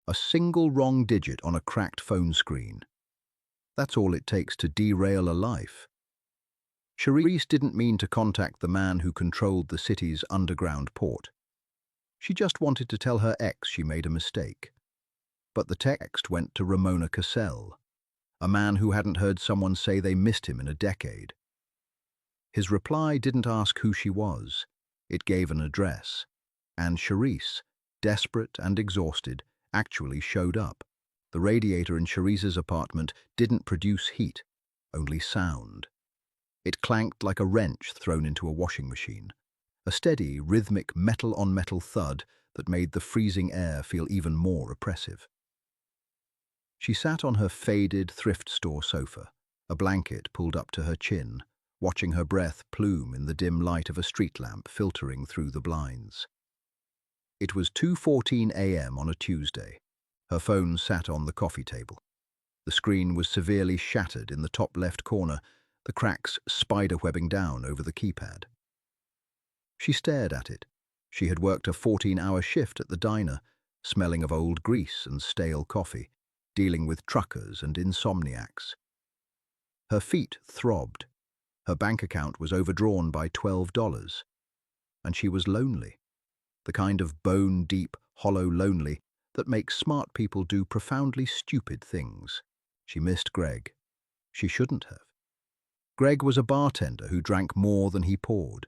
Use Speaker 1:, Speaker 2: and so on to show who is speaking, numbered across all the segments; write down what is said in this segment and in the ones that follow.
Speaker 1: A single wrong digit on a cracked phone screen. That's all it takes to derail a life. Charisse didn't mean to contact the man who controlled the city's underground port. She just wanted to tell her ex she made a mistake. But the text went to Ramona Cassell, a man who hadn't heard someone say they missed him in a decade. His reply didn't ask who she was. It gave an address. And Charisse, desperate and exhausted, actually showed up. The radiator in Charisse's apartment didn't produce heat, only sound. It clanked like a wrench thrown into a washing machine, a steady, rhythmic metal-on-metal thud that made the freezing air feel even more oppressive. She sat on her faded thrift store sofa, a blanket pulled up to her chin, watching her breath plume in the dim light of a street lamp filtering through the blinds. It was 2:14 a.m. on a Tuesday. Her phone sat on the coffee table. The screen was severely shattered in the top left corner, the cracks spiderwebbing down over the keypad. She stared at it. She had worked a 14-hour shift at the diner, smelling of old grease and stale coffee, dealing with truckers and insomniacs. Her feet throbbed. Her bank account was overdrawn by $12. And she was lonely. The kind of bone-deep, hollow lonely that makes smart people do profoundly stupid things. She missed Greg. She shouldn't have. Greg was a bartender who drank more than he poured,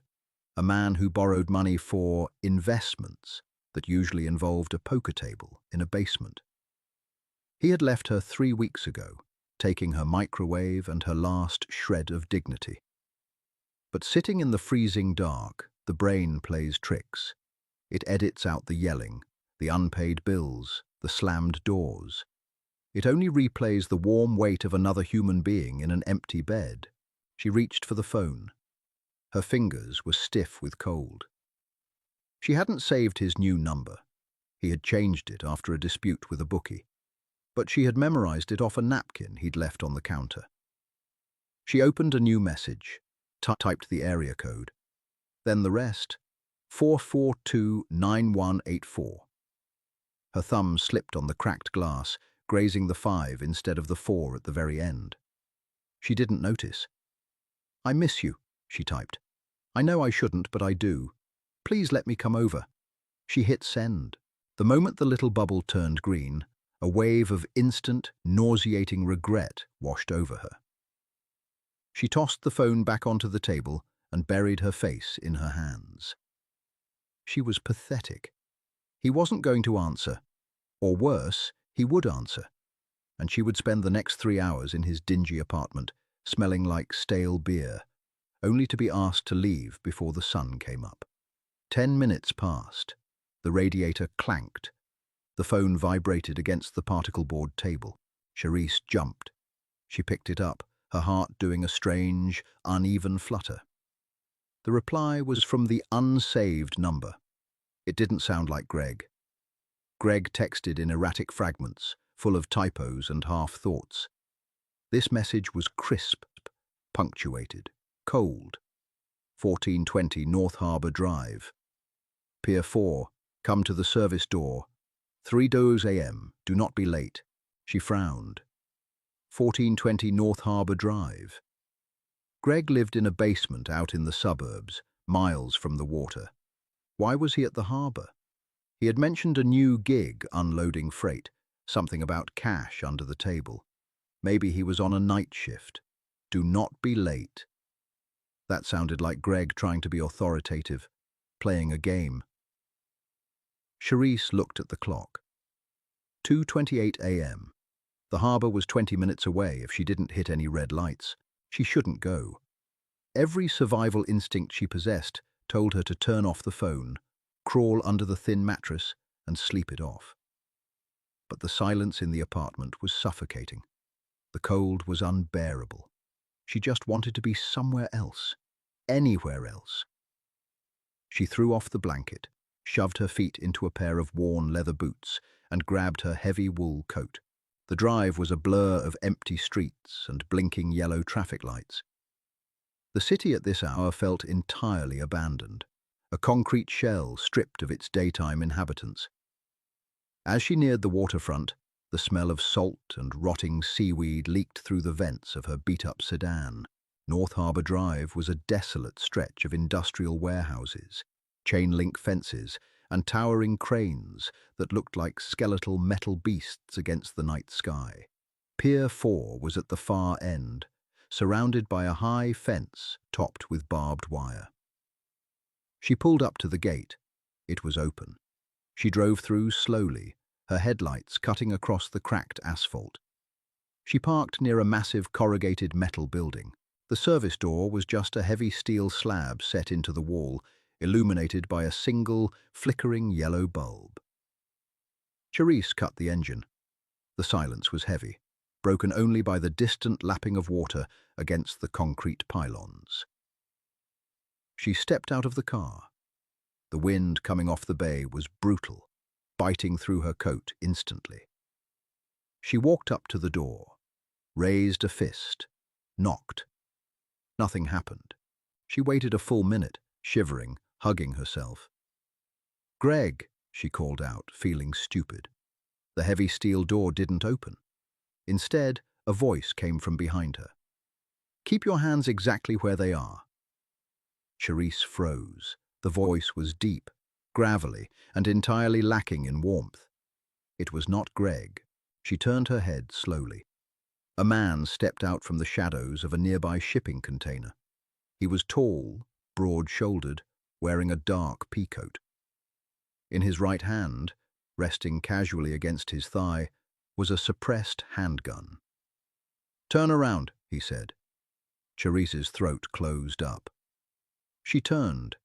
Speaker 1: a man who borrowed money for investments that usually involved a poker table in a basement. He had left her 3 weeks ago, taking her microwave and her last shred of dignity. But sitting in the freezing dark, the brain plays tricks. It edits out the yelling, the unpaid bills, the slammed doors. It only replays the warm weight of another human being in an empty bed. She reached for the phone. Her fingers were stiff with cold. She hadn't saved his new number. He had changed it after a dispute with a bookie. But she had memorized it off a napkin he'd left on the counter. She opened a new message, typed the area code. Then the rest, 4429184. Her thumb slipped on the cracked glass, grazing the 5 instead of the 4 at the very end. She didn't notice. "I miss you," she typed. "I know I shouldn't, but I do. Please let me come over." She hit send. The moment the little bubble turned green, a wave of instant, nauseating regret washed over her. She tossed the phone back onto the table and buried her face in her hands. She was pathetic. He wasn't going to answer. Or worse, he would answer. And she would spend the next 3 hours in his dingy apartment, smelling like stale beer, only to be asked to leave before the sun came up. 10 minutes passed. The radiator clanked. The phone vibrated against the particle board table. Charisse jumped. She picked it up, her heart doing a strange, uneven flutter. The reply was from the unsaved number. It didn't sound like Greg. Greg texted in erratic fragments, full of typos and half-thoughts. This message was crisp, punctuated, cold. 1420 North Harbor Drive. Pier 4, come to the service door. 3:00 a.m., do not be late. She frowned. 1420 North Harbor Drive. Greg lived in a basement out in the suburbs, miles from the water. Why was he at the harbor? He had mentioned a new gig unloading freight, something about cash under the table. Maybe he was on a night shift. Do not be late. That sounded like Greg trying to be authoritative, playing a game. Charisse looked at the clock. 2:28 a.m. The harbor was 20 minutes away if she didn't hit any red lights. She shouldn't go. Every survival instinct she possessed told her to turn off the phone, crawl under the thin mattress, and sleep it off. But the silence in the apartment was suffocating. The cold was unbearable. She just wanted to be somewhere else, anywhere else. She threw off the blanket, shoved her feet into a pair of worn leather boots, and grabbed her heavy wool coat. The drive was a blur of empty streets and blinking yellow traffic lights. The city at this hour felt entirely abandoned, a concrete shell stripped of its daytime inhabitants. As she neared the waterfront, the smell of salt and rotting seaweed leaked through the vents of her beat-up sedan. North Harbour Drive was a desolate stretch of industrial warehouses, chain-link fences, and towering cranes that looked like skeletal metal beasts against the night sky. Pier 4 was at the far end, surrounded by a high fence topped with barbed wire. She pulled up to the gate. It was open. She drove through slowly, her headlights cutting across the cracked asphalt. She parked near a massive corrugated metal building. The service door was just a heavy steel slab set into the wall, illuminated by a single, flickering yellow bulb. Charisse cut the engine. The silence was heavy, broken only by the distant lapping of water against the concrete pylons. She stepped out of the car. The wind coming off the bay was brutal, biting through her coat instantly. She walked up to the door, raised a fist, knocked. Nothing happened. She waited a full minute, shivering, hugging herself. "Greg," she called out, feeling stupid. The heavy steel door didn't open. Instead, a voice came from behind her. "Keep your hands exactly where they are." Charisse froze. The voice was deep, gravelly, and entirely lacking in warmth. It was not Greg. She turned her head slowly. A man stepped out from the shadows of a nearby shipping container. He was tall, broad-shouldered, wearing a dark peacoat. In his right hand, resting casually against his thigh, was a suppressed handgun. "Turn around," he said. Charisse's throat closed up. She turned.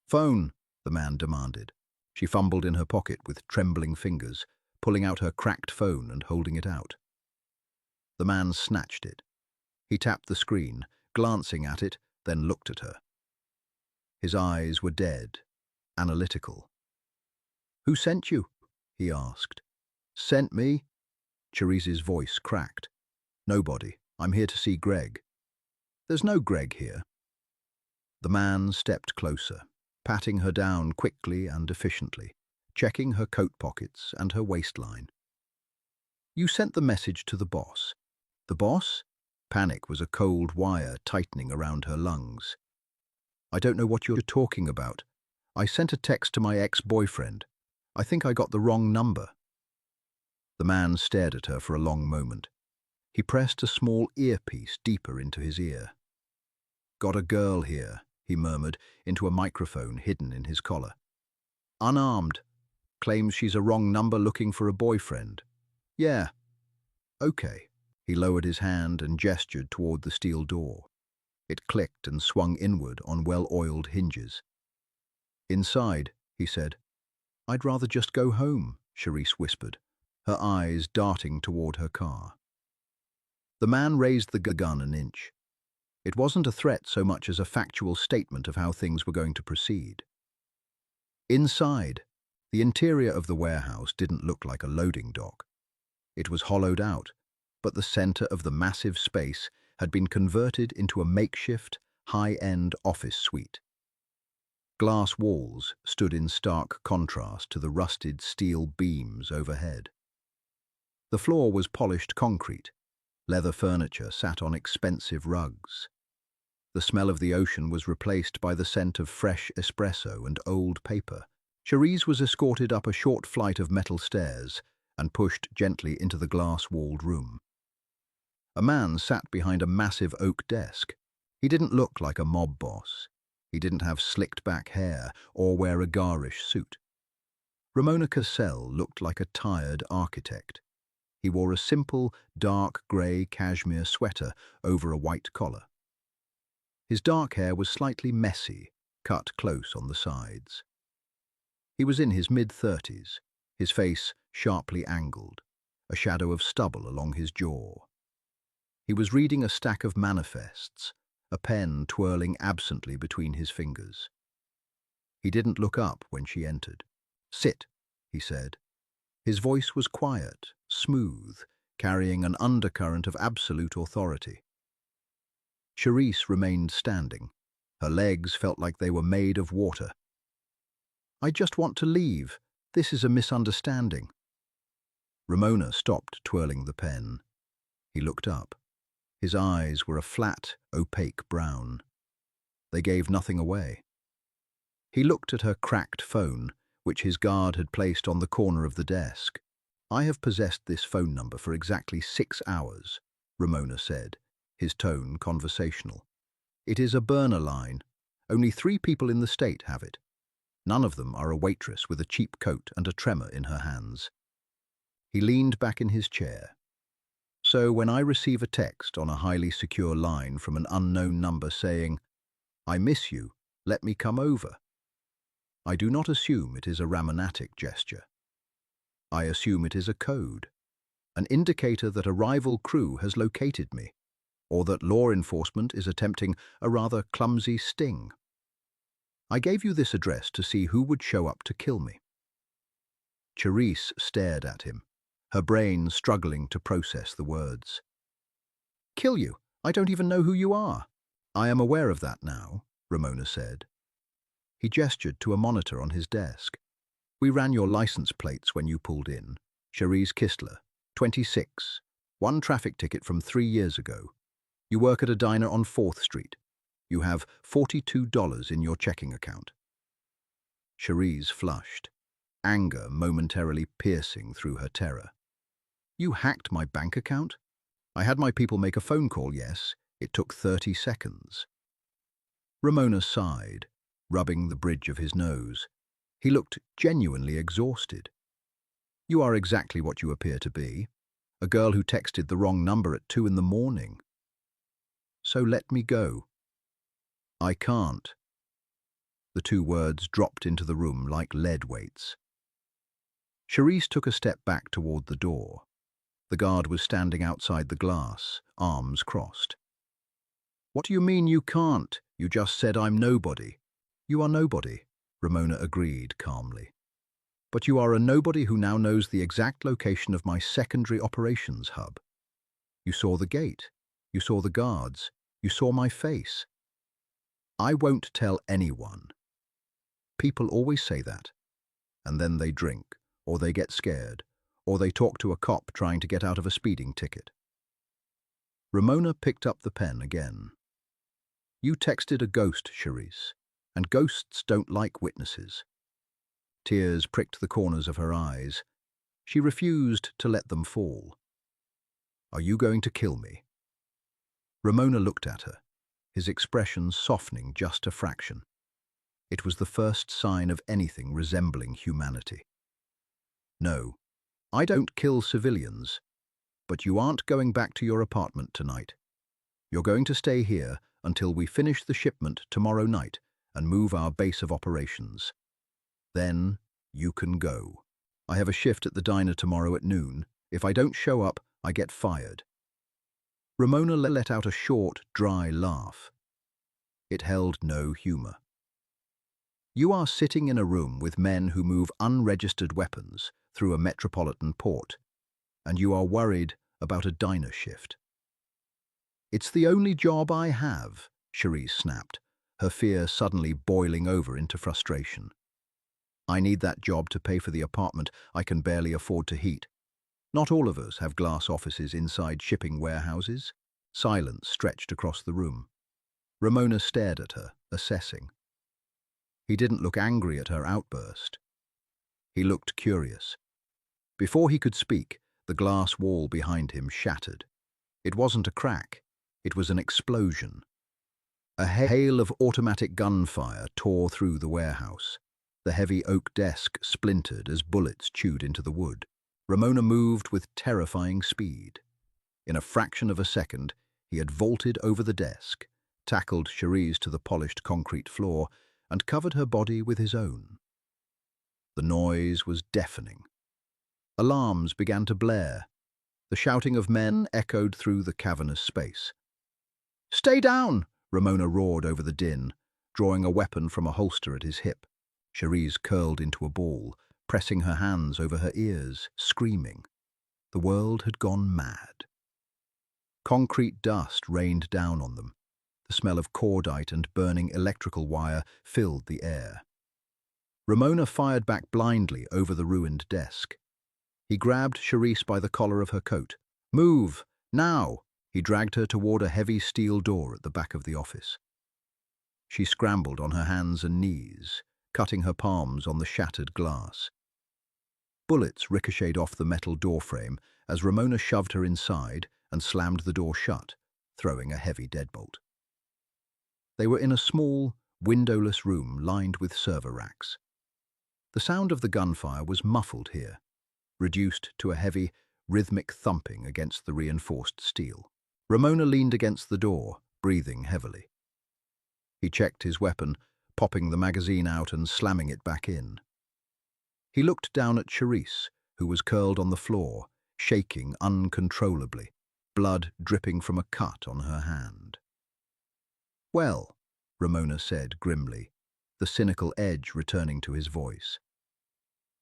Speaker 1: "Phone," the man demanded. She fumbled in her pocket with trembling fingers, pulling out her cracked phone and holding it out. The man snatched it. He tapped the screen, glancing at it, then looked at her. His eyes were dead, analytical. "Who sent you?" he asked. "Sent me?" Charisse's voice cracked. "Nobody. I'm here to see Greg." "There's no Greg here." The man stepped closer, patting her down quickly and efficiently, checking her coat pockets and her waistline. "You sent the message to the boss." "The boss?" Panic was a cold wire tightening around her lungs. "I don't know what you're talking about. I sent a text to my ex-boyfriend. I think I got the wrong number." The man stared at her for a long moment. He pressed a small earpiece deeper into his ear. "Got a girl here," he murmured into a microphone hidden in his collar. "Unarmed. Claims she's a wrong number looking for a boyfriend." "Yeah. Okay." He lowered his hand and gestured toward the steel door. It clicked and swung inward on well-oiled hinges. "Inside," he said. "I'd rather just go home," Charisse whispered, her eyes darting toward her car. The man raised the gun an inch. It wasn't a threat so much as a factual statement of how things were going to proceed. Inside, the interior of the warehouse didn't look like a loading dock. It was hollowed out, but the center of the massive space had been converted into a makeshift, high-end office suite. Glass walls stood in stark contrast to the rusted steel beams overhead. The floor was polished concrete. Leather furniture sat on expensive rugs. The smell of the ocean was replaced by the scent of fresh espresso and old paper. Charisse was escorted up a short flight of metal stairs and pushed gently into the glass-walled room. A man sat behind a massive oak desk. He didn't look like a mob boss. He didn't have slicked-back hair or wear a garish suit. Ramona Cassell looked like a tired architect. He wore a simple, dark grey cashmere sweater over a white collar. His dark hair was slightly messy, cut close on the sides. He was in his mid-30s, his face sharply angled, a shadow of stubble along his jaw. He was reading a stack of manifests, a pen twirling absently between his fingers. He didn't look up when she entered. "Sit," he said. His voice was quiet, smooth, carrying an undercurrent of absolute authority. Charisse remained standing. Her legs felt like they were made of water. "I just want to leave. This is a misunderstanding." Ramona stopped twirling the pen. He looked up. His eyes were a flat, opaque brown. They gave nothing away. He looked at her cracked phone, which his guard had placed on the corner of the desk. "I have possessed this phone number for exactly 6 hours," Ramona said, his tone conversational. "It is a burner line. Only 3 people in the state have it. None of them are a waitress with a cheap coat and a tremor in her hands." He leaned back in his chair. "So when I receive a text on a highly secure line from an unknown number saying, 'I miss you, let me come over,' I do not assume it is a romantic gesture. I assume it is a code, an indicator that a rival crew has located me, or that law enforcement is attempting a rather clumsy sting. I gave you this address to see who would show up to kill me." Charisse stared at him, her brain struggling to process the words. "Kill you? I don't even know who you are." "I am aware of that now," Ramona said. He gestured to a monitor on his desk. "We ran your license plates when you pulled in. Charisse Kistler, 26, 1 traffic ticket from 3 years ago. You work at a diner on 4th Street. You have $42 in your checking account." Charisse flushed, anger momentarily piercing through her terror. "You hacked my bank account? I had my people make a phone call, yes. It took 30 seconds. Ramona sighed, rubbing the bridge of his nose. He looked genuinely exhausted. "You are exactly what you appear to be. A girl who texted the wrong number at 2 in the morning. So let me go." "I can't." The 2 words dropped into the room like lead weights. Charisse took a step back toward the door. The guard was standing outside the glass, arms crossed. "What do you mean you can't? You just said I'm nobody." "You are nobody," Ramona agreed calmly. "But you are a nobody who now knows the exact location of my secondary operations hub. You saw the gate. You saw the guards. You saw my face. I won't tell anyone." People always say that, and then they drink, or they get scared, or they talk to a cop trying to get out of a speeding ticket. Ramona picked up the pen again. "You texted a ghost, Charisse, and ghosts don't like witnesses." Tears pricked the corners of her eyes. She refused to let them fall. "Are you going to kill me?" Ramona looked at her, his expression softening just a fraction. It was the first sign of anything resembling humanity. "No, I don't kill civilians, but you aren't going back to your apartment tonight. You're going to stay here until we finish the shipment tomorrow night and move our base of operations. Then you can go. I have a shift at the diner tomorrow at noon. If I don't show up, I get fired." Ramona let out a short, dry laugh. It held no humor. "You are sitting in a room with men who move unregistered weapons through a metropolitan port, and you are worried about a diner shift." "It's the only job I have," Charisse snapped, her fear suddenly boiling over into frustration. "I need that job to pay for the apartment I can barely afford to heat. Not all of us have glass offices inside shipping warehouses." Silence stretched across the room. Ramona stared at her, assessing. He didn't look angry at her outburst. He looked curious. Before he could speak, the glass wall behind him shattered. It wasn't a crack. It was an explosion. A hail of automatic gunfire tore through the warehouse. The heavy oak desk splintered as bullets chewed into the wood. Ramona moved with terrifying speed. In a fraction of a second, he had vaulted over the desk, tackled Charisse to the polished concrete floor, and covered her body with his own. The noise was deafening. Alarms began to blare. The shouting of men echoed through the cavernous space. "Stay down!" Ramona roared over the din, drawing a weapon from a holster at his hip. Charisse curled into a ball, pressing her hands over her ears, screaming. The world had gone mad. Concrete dust rained down on them. The smell of cordite and burning electrical wire filled the air. Ramona fired back blindly over the ruined desk. He grabbed Charisse by the collar of her coat. "Move! Now!" He dragged her toward a heavy steel door at the back of the office. She scrambled on her hands and knees, cutting her palms on the shattered glass. Bullets ricocheted off the metal doorframe as Ramona shoved her inside and slammed the door shut, throwing a heavy deadbolt. They were in a small, windowless room lined with server racks. The sound of the gunfire was muffled here, reduced to a heavy, rhythmic thumping against the reinforced steel. Ramona leaned against the door, breathing heavily. He checked his weapon, popping the magazine out and slamming it back in. He looked down at Charisse, who was curled on the floor, shaking uncontrollably, blood dripping from a cut on her hand. "Well," Ramona said grimly, the cynical edge returning to his voice.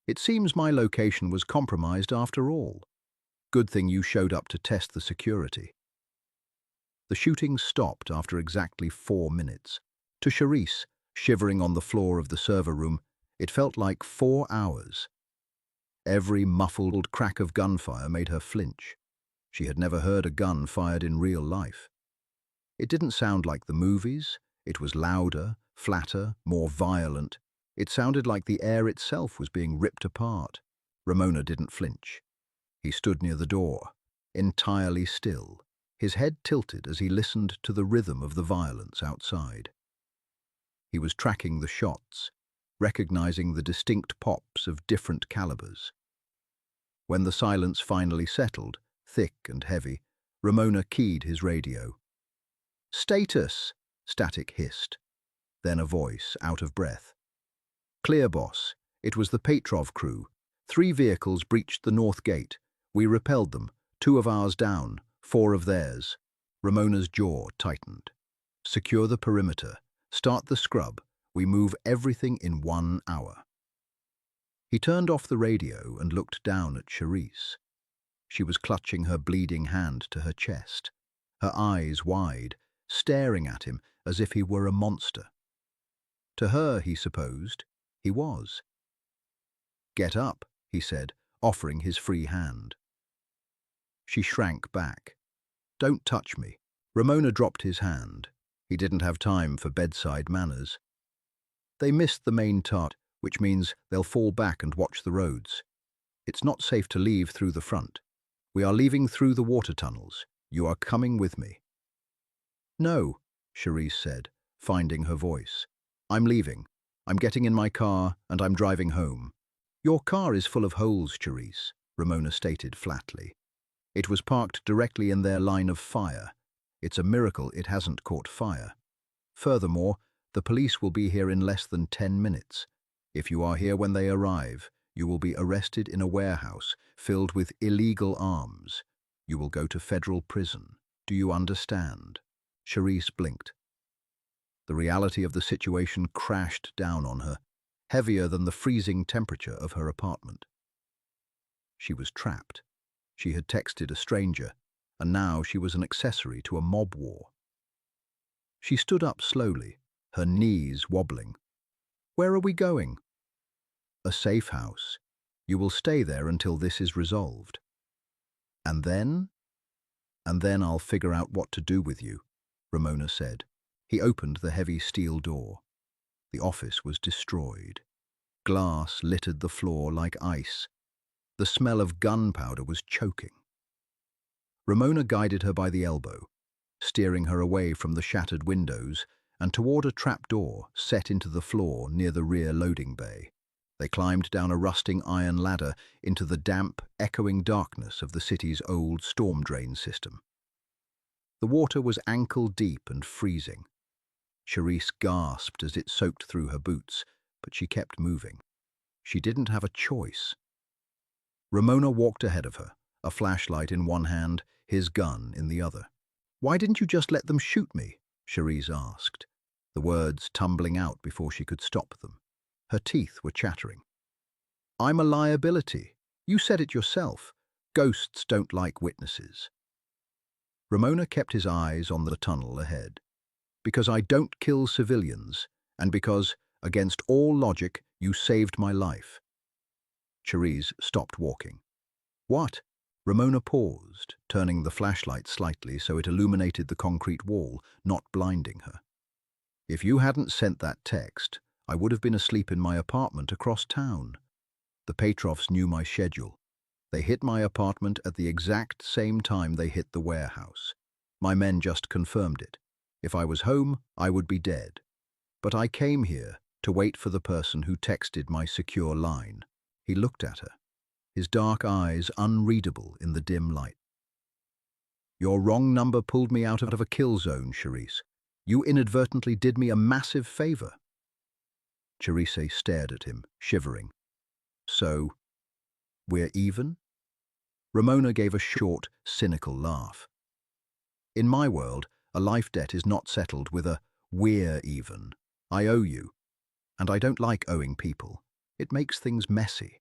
Speaker 1: "It seems my location was compromised after all. Good thing you showed up to test the security." The shooting stopped after exactly 4 minutes. To Charisse, shivering on the floor of the server room, it felt like 4 hours. Every muffled crack of gunfire made her flinch. She had never heard a gun fired in real life. It didn't sound like the movies. It was louder, flatter, more violent. It sounded like the air itself was being ripped apart. Ramona didn't flinch. He stood near the door, entirely still, his head tilted as he listened to the rhythm of the violence outside. He was tracking the shots, recognizing the distinct pops of different calibers. When the silence finally settled, thick and heavy, Ramona keyed his radio. "Status," Static hissed. Then a voice, out of breath. "Clear, boss. It was the Petrov crew. 3 vehicles breached the north gate. We repelled them, 2 of ours down, 4 of theirs." Ramona's jaw tightened. "Secure the perimeter. Start the scrub. We move everything in 1 hour." He turned off the radio and looked down at Charisse. She was clutching her bleeding hand to her chest, her eyes wide, staring at him as if he were a monster. To her, he supposed, he was. "Get up," he said, offering his free hand. She shrank back. "Don't touch me." Ramona dropped his hand. He didn't have time for bedside manners. "They missed the main tart, which means they'll fall back and watch the roads. It's not safe to leave through the front. We are leaving through the water tunnels. You are coming with me." "No," Charisse said, finding her voice. "I'm leaving. I'm getting in my car and I'm driving home." "Your car is full of holes, Charisse," Ramona stated flatly. "It was parked directly in their line of fire. It's a miracle it hasn't caught fire. Furthermore, the police will be here in less than 10 minutes. If you are here when they arrive, you will be arrested in a warehouse filled with illegal arms. You will go to federal prison. Do you understand?" Charisse blinked. The reality of the situation crashed down on her, heavier than the freezing temperature of her apartment. She was trapped. She had texted a stranger, and now she was an accessory to a mob war. She stood up slowly, her knees wobbling. "Where are we going?" "A safe house. You will stay there until this is resolved." "And then?" "And then I'll figure out what to do with you," Ramona said. He opened the heavy steel door. The office was destroyed. Glass littered the floor like ice. The smell of gunpowder was choking. Ramona guided her by the elbow, steering her away from the shattered windows and toward a trapdoor set into the floor near the rear loading bay. They climbed down a rusting iron ladder into the damp, echoing darkness of the city's old storm drain system. The water was ankle-deep and freezing. Charisse gasped as it soaked through her boots, but she kept moving. She didn't have a choice. Ramona walked ahead of her, a flashlight in one hand, his gun in the other. "Why didn't you just let them shoot me?" Charisse asked, the words tumbling out before she could stop them. Her teeth were chattering. "I'm a liability. You said it yourself. Ghosts don't like witnesses." Ramona kept his eyes on the tunnel ahead. "Because I don't kill civilians, and because, against all logic, you saved my life." Charisse stopped walking. What? Ramona paused, turning the flashlight slightly so it illuminated the concrete wall, not blinding her. If you hadn't sent that text, I would have been asleep in my apartment across town. The Petrovs knew my schedule. They hit my apartment at the exact same time they hit the warehouse. My men just confirmed it. If I was home, I would be dead. But I came here to wait for the person who texted my secure line. He looked at her, his dark eyes unreadable in the dim light. Your wrong number pulled me out of a kill zone, Charisse. You inadvertently did me a massive favor. Charisse stared at him, shivering. So, we're even? Ramona gave a short, cynical laugh. In my world, a life debt is not settled with a "we're even." I owe you, and I don't like owing people. It makes things messy.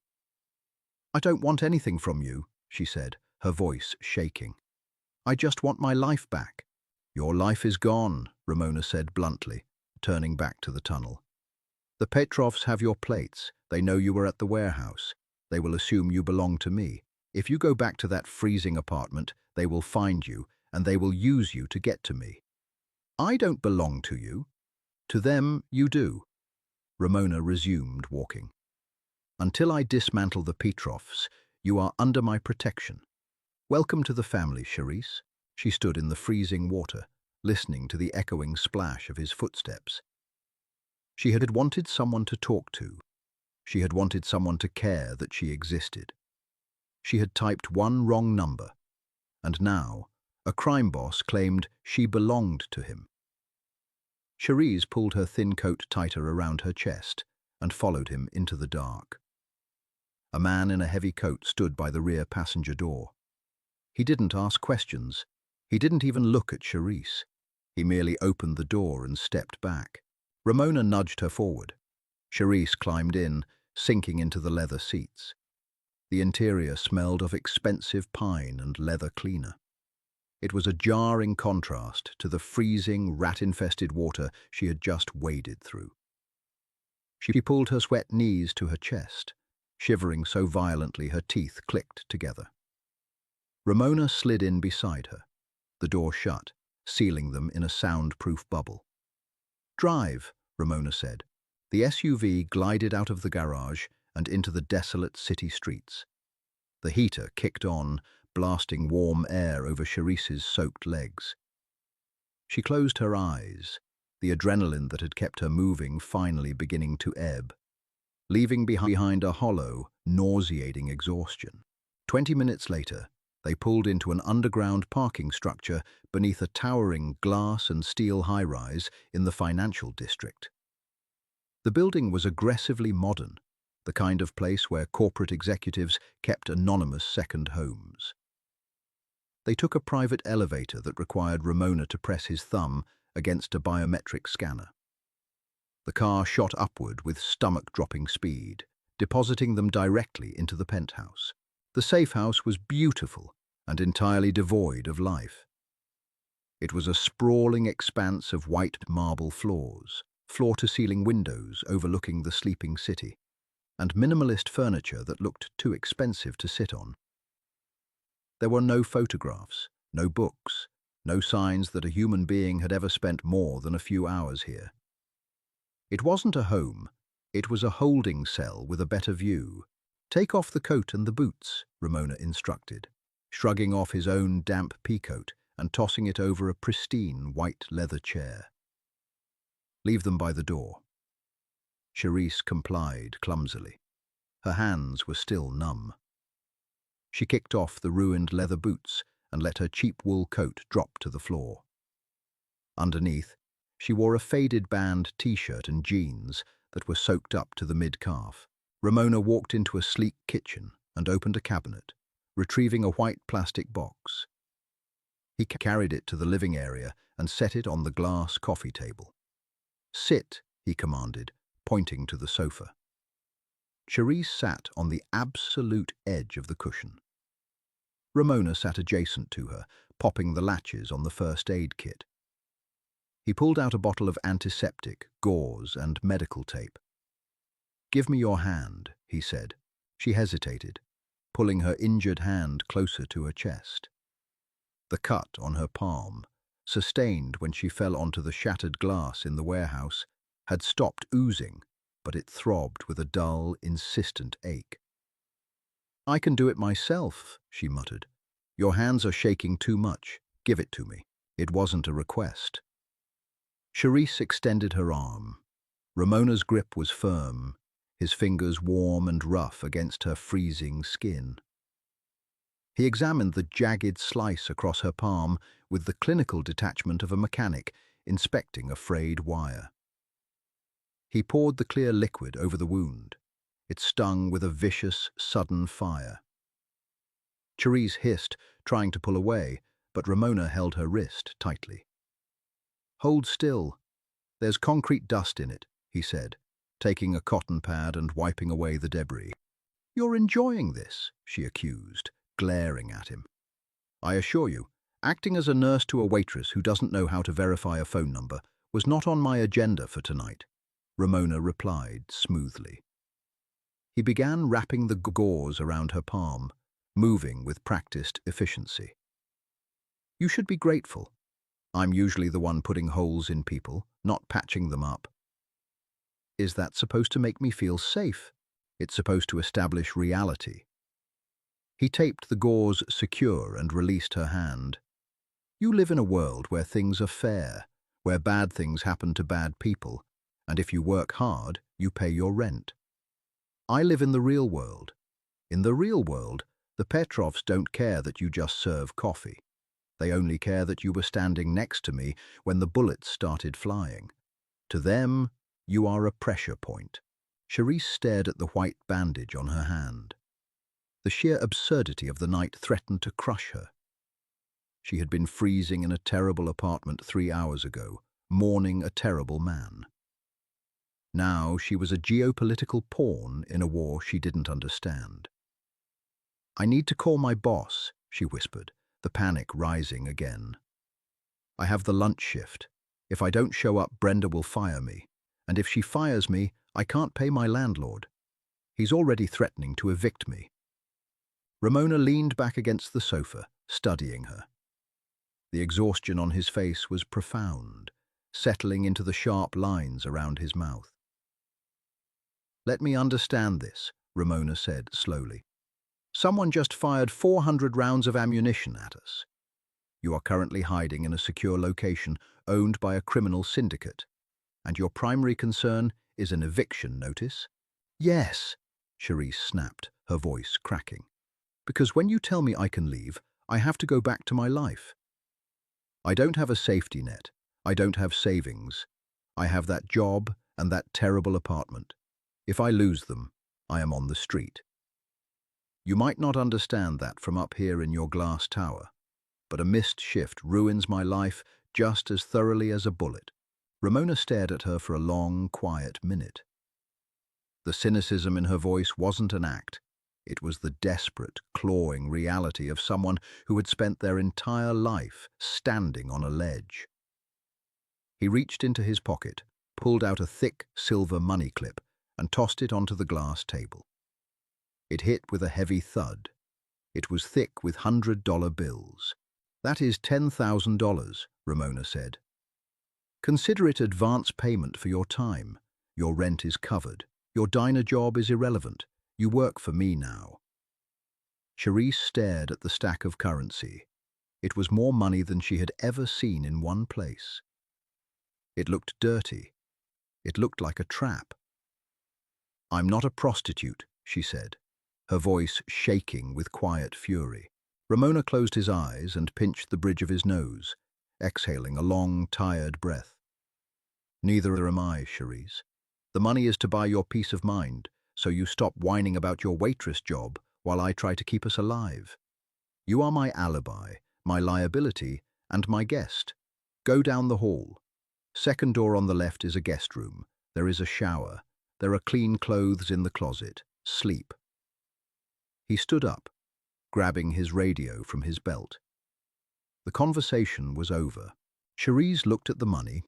Speaker 1: I don't want anything from you, she said, her voice shaking. I just want my life back. Your life is gone, Ramona said bluntly, turning back to the tunnel. The Petrovs have your plates. They know you were at the warehouse. They will assume you belong to me. If you go back to that freezing apartment, they will find you, and they will use you to get to me. I don't belong to you. To them, you do. Ramona resumed walking. Until I dismantle the Petrovs, you are under my protection. Welcome to the family, Charisse. She stood in the freezing water, listening to the echoing splash of his footsteps. She had wanted someone to talk to. She had wanted someone to care that she existed. She had typed one wrong number, and now a crime boss claimed she belonged to him. Charisse pulled her thin coat tighter around her chest and followed him into the dark. A man in a heavy coat stood by the rear passenger door. He didn't ask questions. He didn't even look at Charisse. He merely opened the door and stepped back. Ramona nudged her forward. Charisse climbed in, sinking into the leather seats. The interior smelled of expensive pine and leather cleaner. It was a jarring contrast to the freezing, rat-infested water she had just waded through. She pulled her sweat knees to her chest, shivering so violently her teeth clicked together. Ramona slid in beside her, the door shut, sealing them in a soundproof bubble. Drive, Ramona said. The SUV glided out of the garage and into the desolate city streets. The heater kicked on, blasting warm air over Charisse's soaked legs. She closed her eyes, the adrenaline that had kept her moving finally beginning to ebb, leaving behind a hollow, nauseating exhaustion. 20 minutes later, they pulled into an underground parking structure beneath a towering glass and steel high-rise in the financial district. The building was aggressively modern, the kind of place where corporate executives kept anonymous second homes. They took a private elevator that required Ramona to press his thumb against a biometric scanner. The car shot upward with stomach-dropping speed, depositing them directly into the penthouse. The safe house was beautiful and entirely devoid of life. It was a sprawling expanse of white marble floors, floor-to-ceiling windows overlooking the sleeping city, and minimalist furniture that looked too expensive to sit on. There were no photographs, no books, no signs that a human being had ever spent more than a few hours here. It wasn't a home, it was a holding cell with a better view. Take off the coat and the boots, Ramona instructed, shrugging off his own damp peacoat and tossing it over a pristine white leather chair. Leave them by the door. Charisse complied clumsily. Her hands were still numb. She kicked off the ruined leather boots and let her cheap wool coat drop to the floor. Underneath, she wore a faded band t-shirt and jeans that were soaked up to the mid-calf. Ramona walked into a sleek kitchen and opened a cabinet, retrieving a white plastic box. He carried it to the living area and set it on the glass coffee table. Sit, he commanded, pointing to the sofa. Charisse sat on the absolute edge of the cushion. Ramona sat adjacent to her, popping the latches on the first aid kit. He pulled out a bottle of antiseptic, gauze, and medical tape. "Give me your hand," he said. She hesitated. pulling her injured hand closer to her chest. The cut on her palm, sustained when she fell onto the shattered glass in the warehouse, had stopped oozing, but it throbbed with a dull, insistent ache. "I can do it myself," she muttered. "Your hands are shaking too much. Give it to me." It wasn't a request. Charisse extended her arm. Ramona's grip was firm, his fingers warm and rough against her freezing skin. He examined the jagged slice across her palm with the clinical detachment of a mechanic inspecting a frayed wire. He poured the clear liquid over the wound. It stung with a vicious, sudden fire. Charisse hissed, trying to pull away, but Ramona held her wrist tightly. "Hold still. There's concrete dust in it," he said, taking a cotton pad and wiping away the debris. "You're enjoying this," she accused, glaring at him. "I assure you, acting as a nurse to a waitress who doesn't know how to verify a phone number was not on my agenda for tonight," Ramona replied smoothly. He began wrapping the gauze around her palm, moving with practiced efficiency. "You should be grateful. I'm usually the one putting holes in people, not patching them up." "Is that supposed to make me feel safe?" "It's supposed to establish reality." He taped the gauze secure and released her hand. "You live in a world where things are fair, where bad things happen to bad people, and if you work hard, you pay your rent. I live in the real world. In the real world, the Petrovs don't care that you just serve coffee. They only care that you were standing next to me when the bullets started flying. To them, you are a pressure point." Charisse stared at the white bandage on her hand. The sheer absurdity of the night threatened to crush her. She had been freezing in a terrible apartment 3 hours ago, mourning a terrible man. Now she was a geopolitical pawn in a war she didn't understand. "I need to call my boss," she whispered, the panic rising again. "I have the lunch shift. If I don't show up, Brenda will fire me. And if she fires me, I can't pay my landlord. He's already threatening to evict me." Ramona leaned back against the sofa, studying her. The exhaustion on his face was profound, settling into the sharp lines around his mouth. "Let me understand this," Ramona said slowly. "Someone just fired 400 rounds of ammunition at us. You are currently hiding in a secure location owned by a criminal syndicate, and your primary concern is an eviction notice?" "Yes," Charisse snapped, her voice cracking. "Because when you tell me I can leave, I have to go back to my life. I don't have a safety net. I don't have savings. I have that job and that terrible apartment. If I lose them, I am on the street. You might not understand that from up here in your glass tower, but a missed shift ruins my life just as thoroughly as a bullet." Ramona stared at her for a long, quiet minute. The cynicism in her voice wasn't an act. It was the desperate, clawing reality of someone who had spent their entire life standing on a ledge. He reached into his pocket, pulled out a thick silver money clip, and tossed it onto the glass table. It hit with a heavy thud. It was thick with $100 bills. "That is $10,000, Ramona said. "Consider it advance payment for your time. Your rent is covered. Your diner job is irrelevant. You work for me now." Charisse stared at the stack of currency. It was more money than she had ever seen in one place. It looked dirty. It looked like a trap. "I'm not a prostitute," she said, her voice shaking with quiet fury. Ramona closed his eyes and pinched the bridge of his nose, exhaling a long, tired breath. "Neither am I, Charisse. The money is to buy your peace of mind, so you stop whining about your waitress job while I try to keep us alive. You are my alibi, my liability, and my guest. Go down the hall. Second door on the left is a guest room. There is a shower. There are clean clothes in the closet. Sleep." He stood up, grabbing his radio from his belt. The conversation was over. Charisse looked at the money,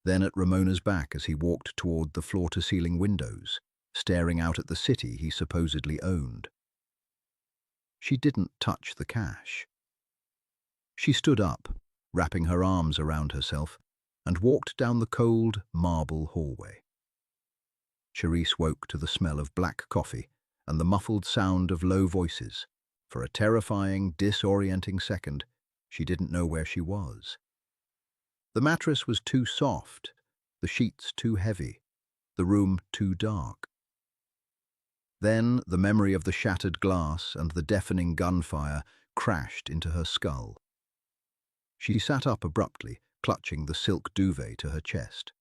Speaker 1: then at Ramona's back as he walked toward the floor-to-ceiling windows, staring out at the city he supposedly owned. She didn't touch the cash. She stood up, wrapping her arms around herself, and walked down the cold marble hallway. Charisse woke to the smell of black coffee and the muffled sound of low voices. For a terrifying, disorienting second, she didn't know where she was. The mattress was too soft, the sheets too heavy, the room too dark. Then the memory of the shattered glass and the deafening gunfire crashed into her skull. She sat up abruptly, clutching the silk duvet to her chest.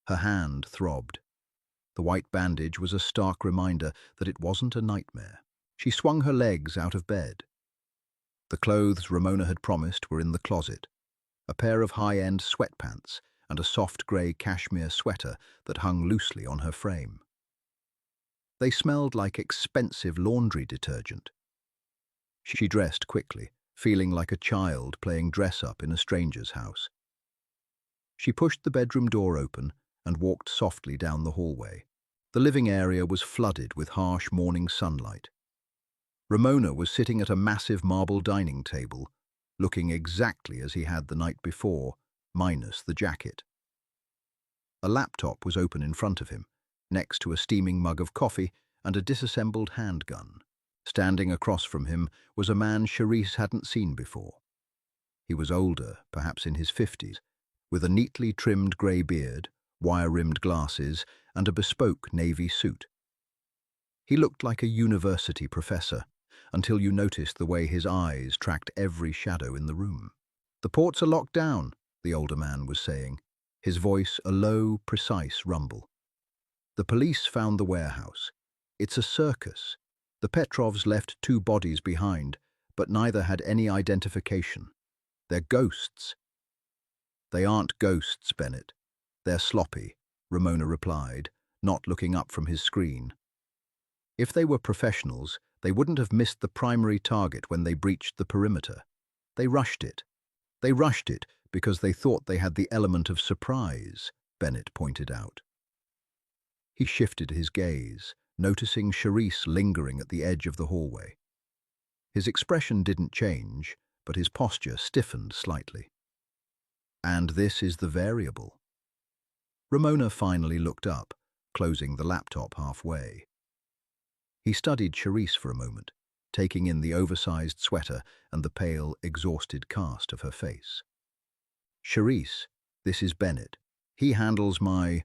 Speaker 1: Her hand throbbed. The white bandage was a stark reminder that it wasn't a nightmare. She swung her legs out of bed. The clothes Ramona had promised were in the closet, a pair of high-end sweatpants and a soft grey cashmere sweater that hung loosely on her frame. They smelled like expensive laundry detergent. She dressed quickly, feeling like a child playing dress-up in a stranger's house. She pushed the bedroom door open and walked softly down the hallway. The living area was flooded with harsh morning sunlight. Ramona was sitting at a massive marble dining table, looking exactly as he had the night before, minus the jacket. A laptop was open in front of him, next to a steaming mug of coffee and a disassembled handgun. Standing across from him was a man Charisse hadn't seen before. He was older, perhaps in his 50s, with a neatly trimmed grey beard, wire-rimmed glasses, and a bespoke navy suit. He looked like a university professor, until you noticed the way his eyes tracked every shadow in the room. "The ports are locked down," the older man was saying, his voice a low, precise rumble. "The police found the warehouse. It's a circus. The Petrovs left 2 bodies behind, but neither had any identification. They're ghosts." "They aren't ghosts, Bennett. They're sloppy," Ramona replied, not looking up from his screen. "If they were professionals, they wouldn't have missed the primary target when they breached the perimeter. They rushed it. They rushed it because they thought they had the element of surprise," Bennett pointed out. He shifted his gaze, noticing Charisse lingering at the edge of the hallway. His expression didn't change, but his posture stiffened slightly. "And this is the variable." Ramona finally looked up, closing the laptop halfway. He studied Charisse for a moment, taking in the oversized sweater and the pale, exhausted cast of her face. "Charisse, this is Bennett. He handles my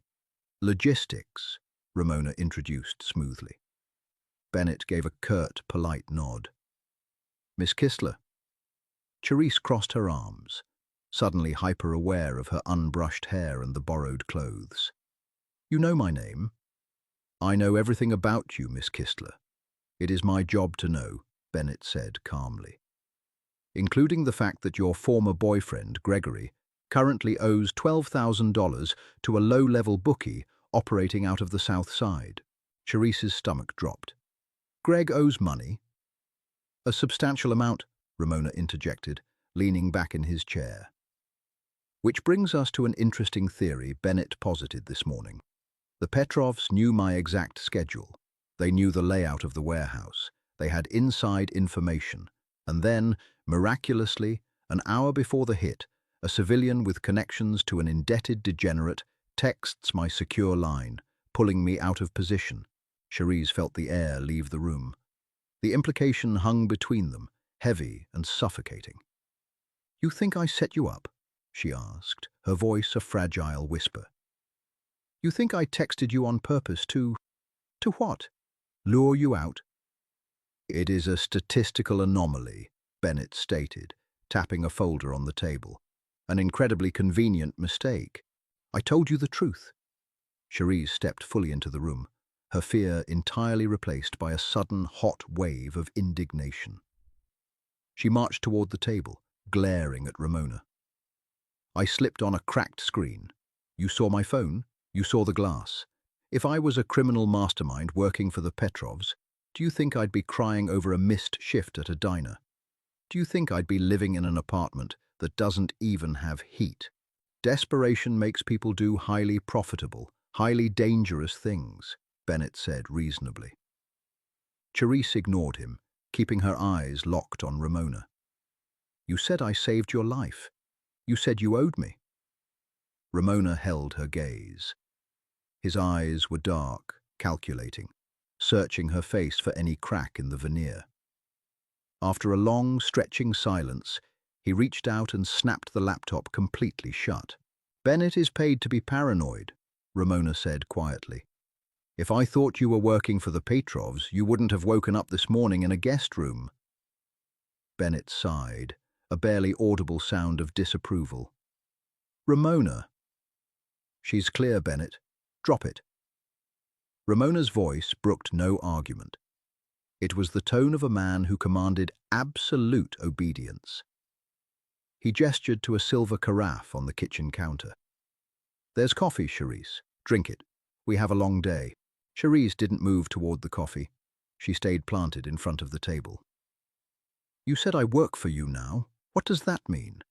Speaker 1: logistics," Ramona introduced smoothly. Bennett gave a curt, polite nod. "Miss Kistler." Charisse crossed her arms, suddenly hyper-aware of her unbrushed hair and the borrowed clothes. "You know my name." "I know everything about you, Miss Kistler. It is my job to know," Bennett said calmly. "Including the fact that your former boyfriend, Gregory, currently owes $12,000 to a low-level bookie operating out of the South Side." Charisse's stomach dropped. "Greg owes money?" "A substantial amount," Ramona interjected, leaning back in his chair. "Which brings us to an interesting theory Bennett posited this morning. The Petrovs knew my exact schedule. They knew the layout of the warehouse. They had inside information. And then, miraculously, an hour before the hit, a civilian with connections to an indebted degenerate texts my secure line, pulling me out of position. Charisse felt the air leave the room. The implication hung between them, heavy and suffocating. "You think I set you up?" she asked, her voice a fragile whisper. "You think I texted you on purpose to what? Lure you out?" "It is a statistical anomaly," Bennett stated, tapping a folder on the table. "An incredibly convenient mistake. I told you the truth." Charisse stepped fully into the room, her fear entirely replaced by a sudden hot wave of indignation. She marched toward the table, glaring at Ramona. "I slipped on a cracked screen. You saw my phone? You saw the glass. If I was a criminal mastermind working for the Petrovs, do you think I'd be crying over a missed shift at a diner? Do you think I'd be living in an apartment that doesn't even have heat? Desperation makes people do highly profitable, highly dangerous things," Bennett said reasonably. Charisse ignored him, keeping her eyes locked on Ramona. "You said I saved your life. You said you owed me." Ramona held her gaze. His eyes were dark, calculating, searching her face for any crack in the veneer. After a long, stretching silence, he reached out and snapped the laptop completely shut. "Bennett is paid to be paranoid," Ramona said quietly. "If I thought you were working for the Petrovs, you wouldn't have woken up this morning in a guest room." Bennett sighed, a barely audible sound of disapproval. "Ramona." "She's clear, Bennett. Drop it." Ramona's voice brooked no argument. It was the tone of a man who commanded absolute obedience. He gestured to a silver carafe on the kitchen counter. "There's coffee, Charisse. Drink it. We have a long day." Charisse didn't move toward the coffee. She stayed planted in front of the table. "You said I work for you now. What does that mean?"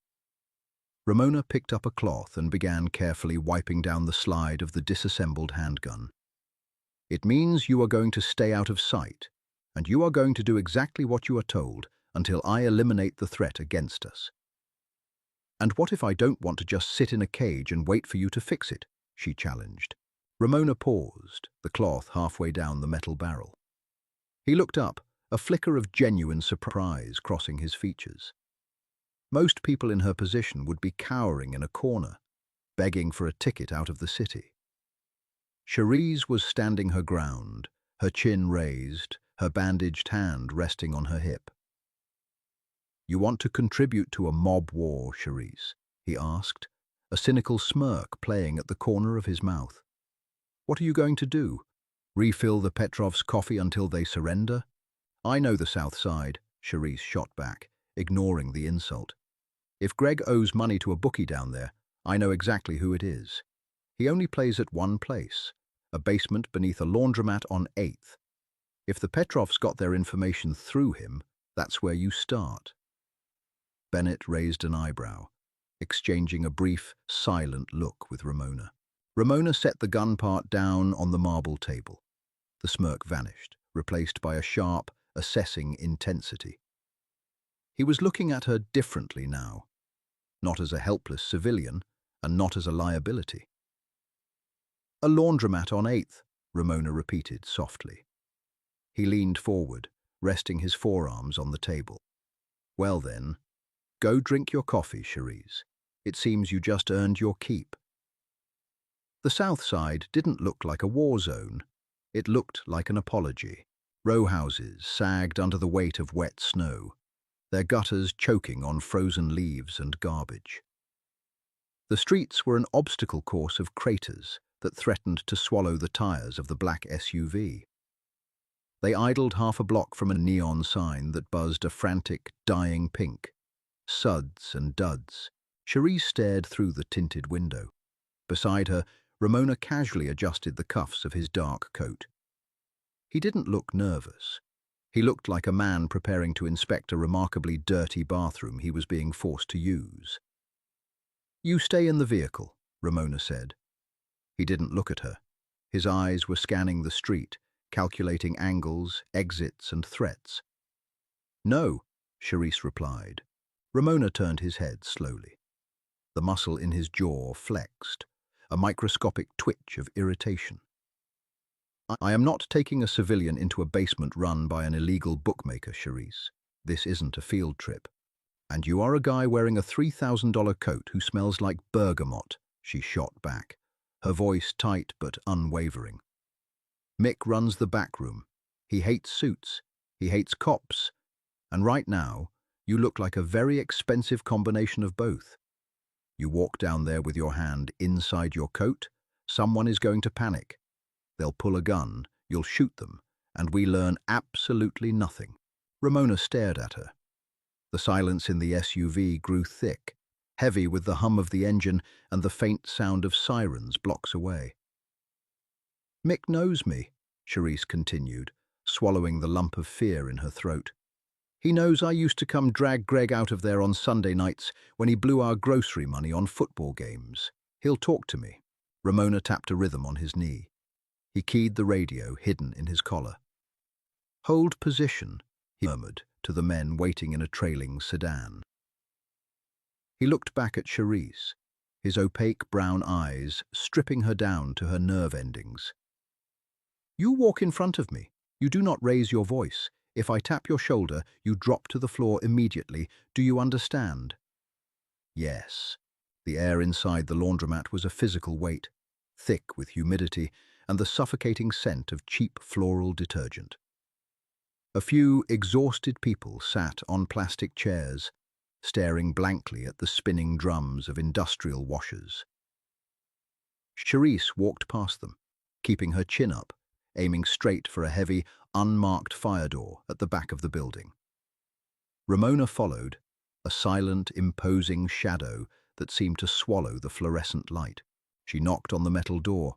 Speaker 1: Ramona picked up a cloth and began carefully wiping down the slide of the disassembled handgun. "It means you are going to stay out of sight, and you are going to do exactly what you are told until I eliminate the threat against us." "And what if I don't want to just sit in a cage and wait for you to fix it?" she challenged. Ramona paused, the cloth halfway down the metal barrel. He looked up, a flicker of genuine surprise crossing his features. Most people in her position would be cowering in a corner, begging for a ticket out of the city. Charisse was standing her ground, her chin raised, her bandaged hand resting on her hip. "You want to contribute to a mob war, Charisse?" he asked, a cynical smirk playing at the corner of his mouth. "What are you going to do? Refill the Petrovs' coffee until they surrender?" "I know the South Side," Charisse shot back, ignoring the insult. "If Greg owes money to a bookie down there, I know exactly who it is. He only plays at one place, a basement beneath a laundromat on 8th. If the Petrovs got their information through him, that's where you start." Bennett raised an eyebrow, exchanging a brief, silent look with Ramona. Ramona set the gun part down on the marble table. The smirk vanished, replaced by a sharp, assessing intensity. He was looking at her differently now, not as a helpless civilian, and not as a liability. "A laundromat on 8th, Ramona repeated softly. He leaned forward, resting his forearms on the table. "Well then, go drink your coffee, Charisse. It seems you just earned your keep." The South Side didn't look like a war zone. It looked like an apology. Row houses sagged under the weight of wet snow, their gutters choking on frozen leaves and garbage. The streets were an obstacle course of craters that threatened to swallow the tires of the black SUV. They idled half a block from a neon sign that buzzed a frantic, dying pink. Suds and duds. Charisse stared through the tinted window. Beside her, Ramona casually adjusted the cuffs of his dark coat. He didn't look nervous. He looked like a man preparing to inspect a remarkably dirty bathroom he was being forced to use. "You stay in the vehicle," Ramona said. He didn't look at her. His eyes were scanning the street, calculating angles, exits, and threats. "No," Charisse replied. Ramona turned his head slowly. The muscle in his jaw flexed, a microscopic twitch of irritation. "I am not taking a civilian into a basement run by an illegal bookmaker, Charisse. This isn't a field trip. And you are a guy wearing a $3,000 coat who smells like bergamot," she shot back, her voice tight but unwavering. "Mick runs the back room. He hates suits. He hates cops. And right now, you look like a very expensive combination of both. You walk down there with your hand inside your coat, someone is going to panic. They'll pull a gun, you'll shoot them, and we learn absolutely nothing." Ramona stared at her. The silence in the SUV grew thick, heavy with the hum of the engine and the faint sound of sirens blocks away. "Mick knows me," Charisse continued, swallowing the lump of fear in her throat. "He knows I used to come drag Greg out of there on Sunday nights when he blew our grocery money on football games. He'll talk to me." Ramona tapped a rhythm on his knee. He keyed the radio hidden in his collar. "Hold position," he murmured to the men waiting in a trailing sedan. He looked back at Charisse, his opaque brown eyes stripping her down to her nerve endings. "You walk in front of me. You do not raise your voice. If I tap your shoulder, you drop to the floor immediately. Do you understand?" Yes. The air inside the laundromat was a physical weight, thick with humidity and the suffocating scent of cheap floral detergent. A few exhausted people sat on plastic chairs, staring blankly at the spinning drums of industrial washers. Charisse walked past them, keeping her chin up, aiming straight for a heavy, unmarked fire door at the back of the building. Ramona followed, a silent, imposing shadow that seemed to swallow the fluorescent light. She knocked on the metal door.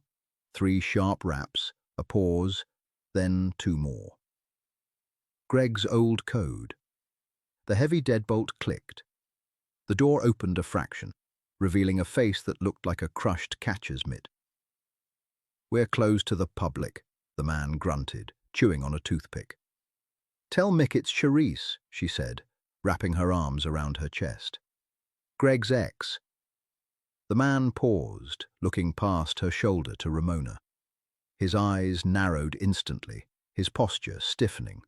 Speaker 1: 3 sharp raps, a pause, then 2 more. Greg's old code. The heavy deadbolt clicked. The door opened a fraction, revealing a face that looked like a crushed catcher's mitt. "We're closed to the public," the man grunted, chewing on a toothpick. "Tell Mick it's Charisse," she said, wrapping her arms around her chest. "Greg's ex." The man paused, looking past her shoulder to Ramona. His eyes narrowed instantly, his posture stiffening.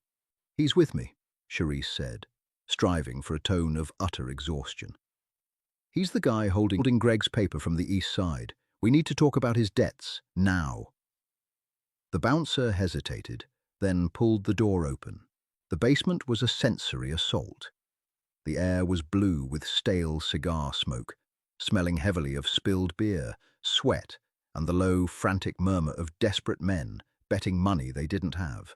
Speaker 1: "He's with me," Charisse said, striving for a tone of utter exhaustion. "He's the guy holding Greg's paper from the east side. We need to talk about his debts, now." The bouncer hesitated, then pulled the door open. The basement was a sensory assault. The air was blue with stale cigar smoke, smelling heavily of spilled beer, sweat, and the low, frantic murmur of desperate men betting money they didn't have.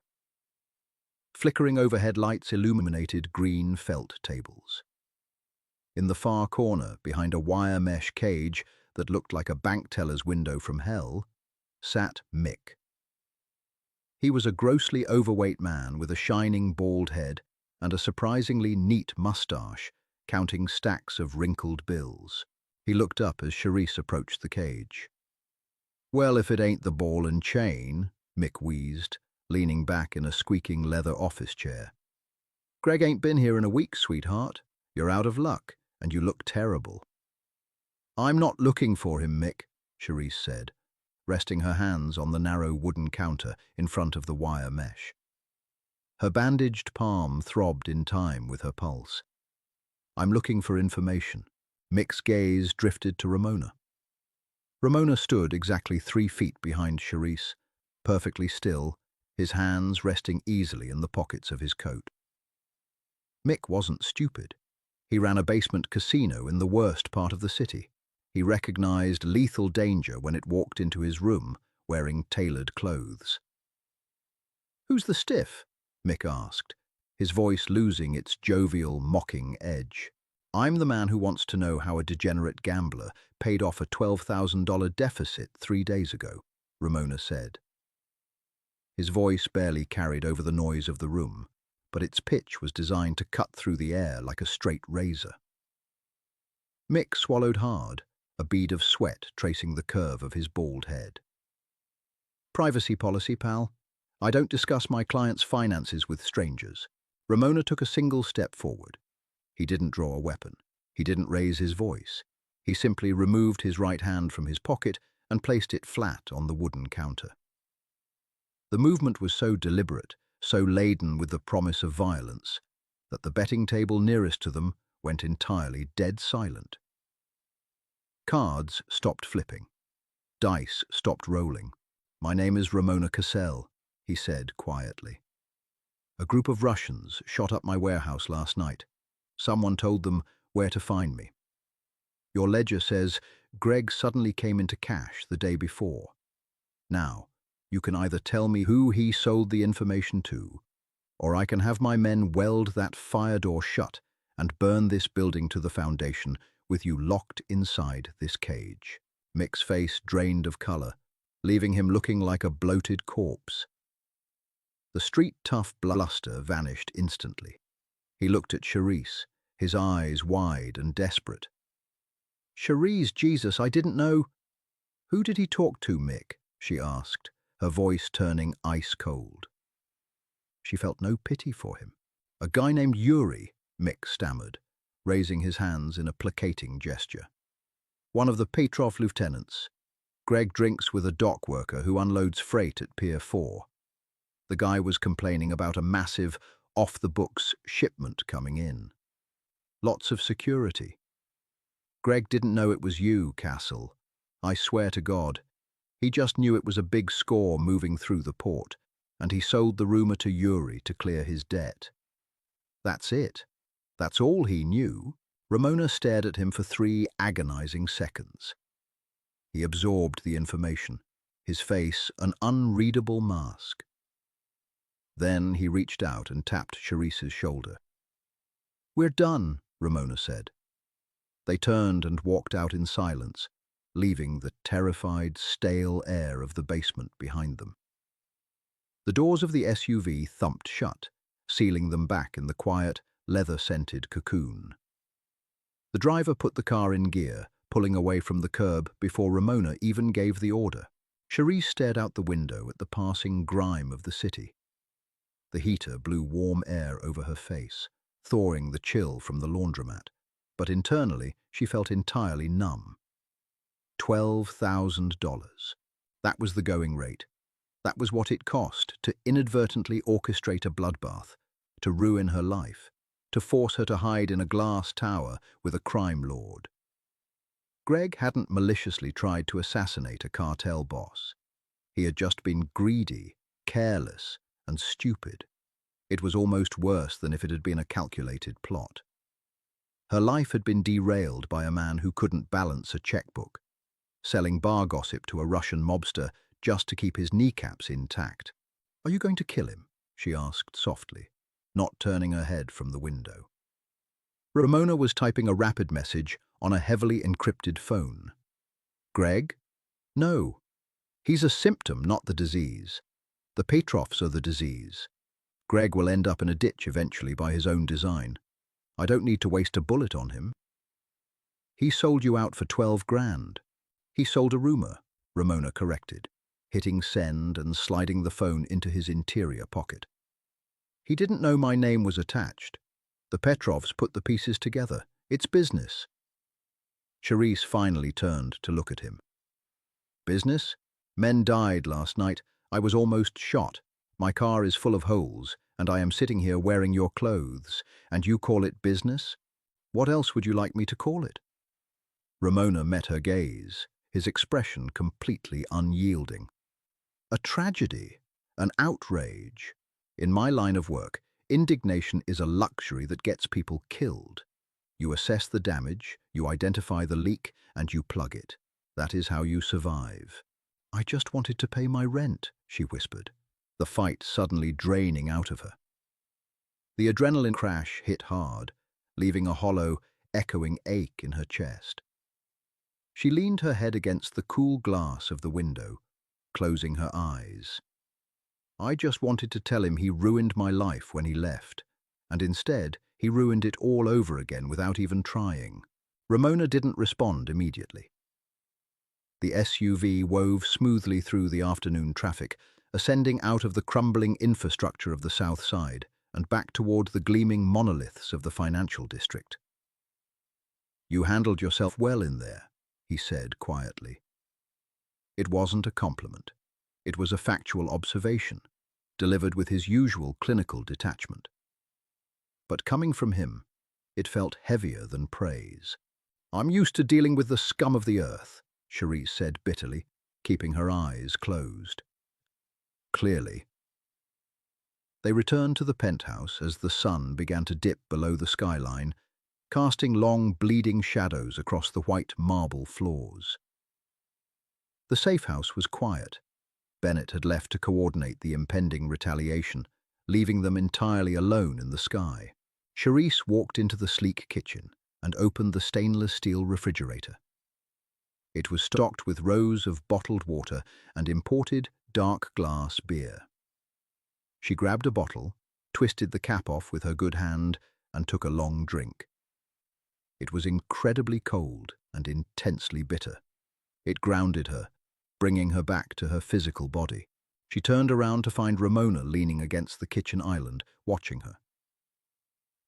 Speaker 1: Flickering overhead lights illuminated green felt tables. In the far corner, behind a wire mesh cage that looked like a bank teller's window from hell, sat Mick. He was a grossly overweight man with a shining bald head and a surprisingly neat mustache, counting stacks of wrinkled bills. He looked up as Charisse approached the cage. "Well, if it ain't the ball and chain," Mick wheezed, leaning back in a squeaking leather office chair. "Greg ain't been here in a week, sweetheart. You're out of luck, and you look terrible." "I'm not looking for him, Mick," Charisse said, resting her hands on the narrow wooden counter in front of the wire mesh. Her bandaged palm throbbed in time with her pulse. "I'm looking for information." Mick's gaze drifted to Ramona. Ramona stood exactly 3 feet behind Charisse, perfectly still, his hands resting easily in the pockets of his coat. Mick wasn't stupid. He ran a basement casino in the worst part of the city. He recognized lethal danger when it walked into his room, wearing tailored clothes. "Who's the stiff?" Mick asked, his voice losing its jovial, mocking edge. "I'm the man who wants to know how a degenerate gambler paid off a $12,000 deficit 3 days ago," Ramona said. His voice barely carried over the noise of the room, but its pitch was designed to cut through the air like a straight razor. Mick swallowed hard, a bead of sweat tracing the curve of his bald head. "Privacy policy, pal. I don't discuss my client's finances with strangers." Ramona took a single step forward. He didn't draw a weapon. He didn't raise his voice. He simply removed his right hand from his pocket and placed it flat on the wooden counter. The movement was so deliberate, so laden with the promise of violence, that the betting table nearest to them went entirely dead silent. Cards stopped flipping. Dice stopped rolling. "My name is Ramona Cassell," he said quietly. "A group of Russians shot up my warehouse last night. Someone told them where to find me. Your ledger says Greg suddenly came into cash the day before. Now, you can either tell me who he sold the information to, or I can have my men weld that fire door shut and burn this building to the foundation with you locked inside this cage." Mick's face drained of color, leaving him looking like a bloated corpse. The street-tough bluster vanished instantly. He looked at Charisse, his eyes wide and desperate. "Charisse, Jesus, I didn't know—" "Who did he talk to, Mick?" she asked, her voice turning ice cold. She felt no pity for him. A guy named Yuri, Mick stammered, raising his hands in a placating gesture. One of the Petrov lieutenants. Greg drinks with a dock worker who unloads freight at Pier 4. The guy was complaining about a massive, off-the-books shipment coming in. Lots of security. Greg didn't know it was you, Castle. I swear to God. He just knew it was a big score moving through the port, and he sold the rumor to Yuri to clear his debt. That's it. That's all he knew. Ramona stared at him for 3 agonizing seconds. He absorbed the information, his face an unreadable mask. Then he reached out and tapped Cherise's shoulder. "We're done," Ramona said. They turned and walked out in silence, leaving the terrified, stale air of the basement behind them. The doors of the SUV thumped shut, sealing them back in the quiet, leather-scented cocoon. The driver put the car in gear, pulling away from the curb before Ramona even gave the order. Cherise stared out the window at the passing grime of the city. The heater blew warm air over her face, thawing the chill from the laundromat, but internally she felt entirely numb. $12,000. That was the going rate. That was what it cost to inadvertently orchestrate a bloodbath, to ruin her life, to force her to hide in a glass tower with a crime lord. Greg hadn't maliciously tried to assassinate a cartel boss. He had just been greedy, careless, and stupid. It was almost worse than if it had been a calculated plot. Her life had been derailed by a man who couldn't balance a checkbook, selling bar gossip to a Russian mobster just to keep his kneecaps intact. "Are you going to kill him?" she asked softly, not turning her head from the window. Ramona was typing a rapid message on a heavily encrypted phone. "Greg? No. He's a symptom, not the disease. The Petrovs are the disease. Greg will end up in a ditch eventually by his own design. I don't need to waste a bullet on him." "He sold you out for 12 grand. He sold a rumor," Ramona corrected, hitting send and sliding the phone into his interior pocket. "He didn't know my name was attached. The Petrovs put the pieces together. It's business." Cherise finally turned to look at him. "Business? Men died last night. I was almost shot. My car is full of holes, and I am sitting here wearing your clothes, and you call it business? What else would you like me to call it?" Ramona met her gaze, his expression completely unyielding. "A tragedy, an outrage. In my line of work, indignation is a luxury that gets people killed. You assess the damage, you identify the leak, and you plug it. That is how you survive." "I just wanted to pay my rent," she whispered, the fight suddenly draining out of her. The adrenaline crash hit hard, leaving a hollow, echoing ache in her chest. She leaned her head against the cool glass of the window, closing her eyes. "I just wanted to tell him he ruined my life when he left, and instead he ruined it all over again without even trying." Ramona didn't respond immediately. The SUV wove smoothly through the afternoon traffic, ascending out of the crumbling infrastructure of the South Side and back toward the gleaming monoliths of the financial district. "You handled yourself well in there," he said quietly. It wasn't a compliment. It was a factual observation, delivered with his usual clinical detachment. But coming from him, it felt heavier than praise. "I'm used to dealing with the scum of the earth," Cherise said bitterly, keeping her eyes closed. "Clearly." They returned to the penthouse as the sun began to dip below the skyline, casting long, bleeding shadows across the white marble floors. The safe house was quiet. Bennett had left to coordinate the impending retaliation, leaving them entirely alone in the sky. Cherise walked into the sleek kitchen and opened the stainless steel refrigerator. It was stocked with rows of bottled water and imported dark glass beer. She grabbed a bottle, twisted the cap off with her good hand, and took a long drink. It was incredibly cold and intensely bitter. It grounded her, bringing her back to her physical body. She turned around to find Ramona leaning against the kitchen island, watching her.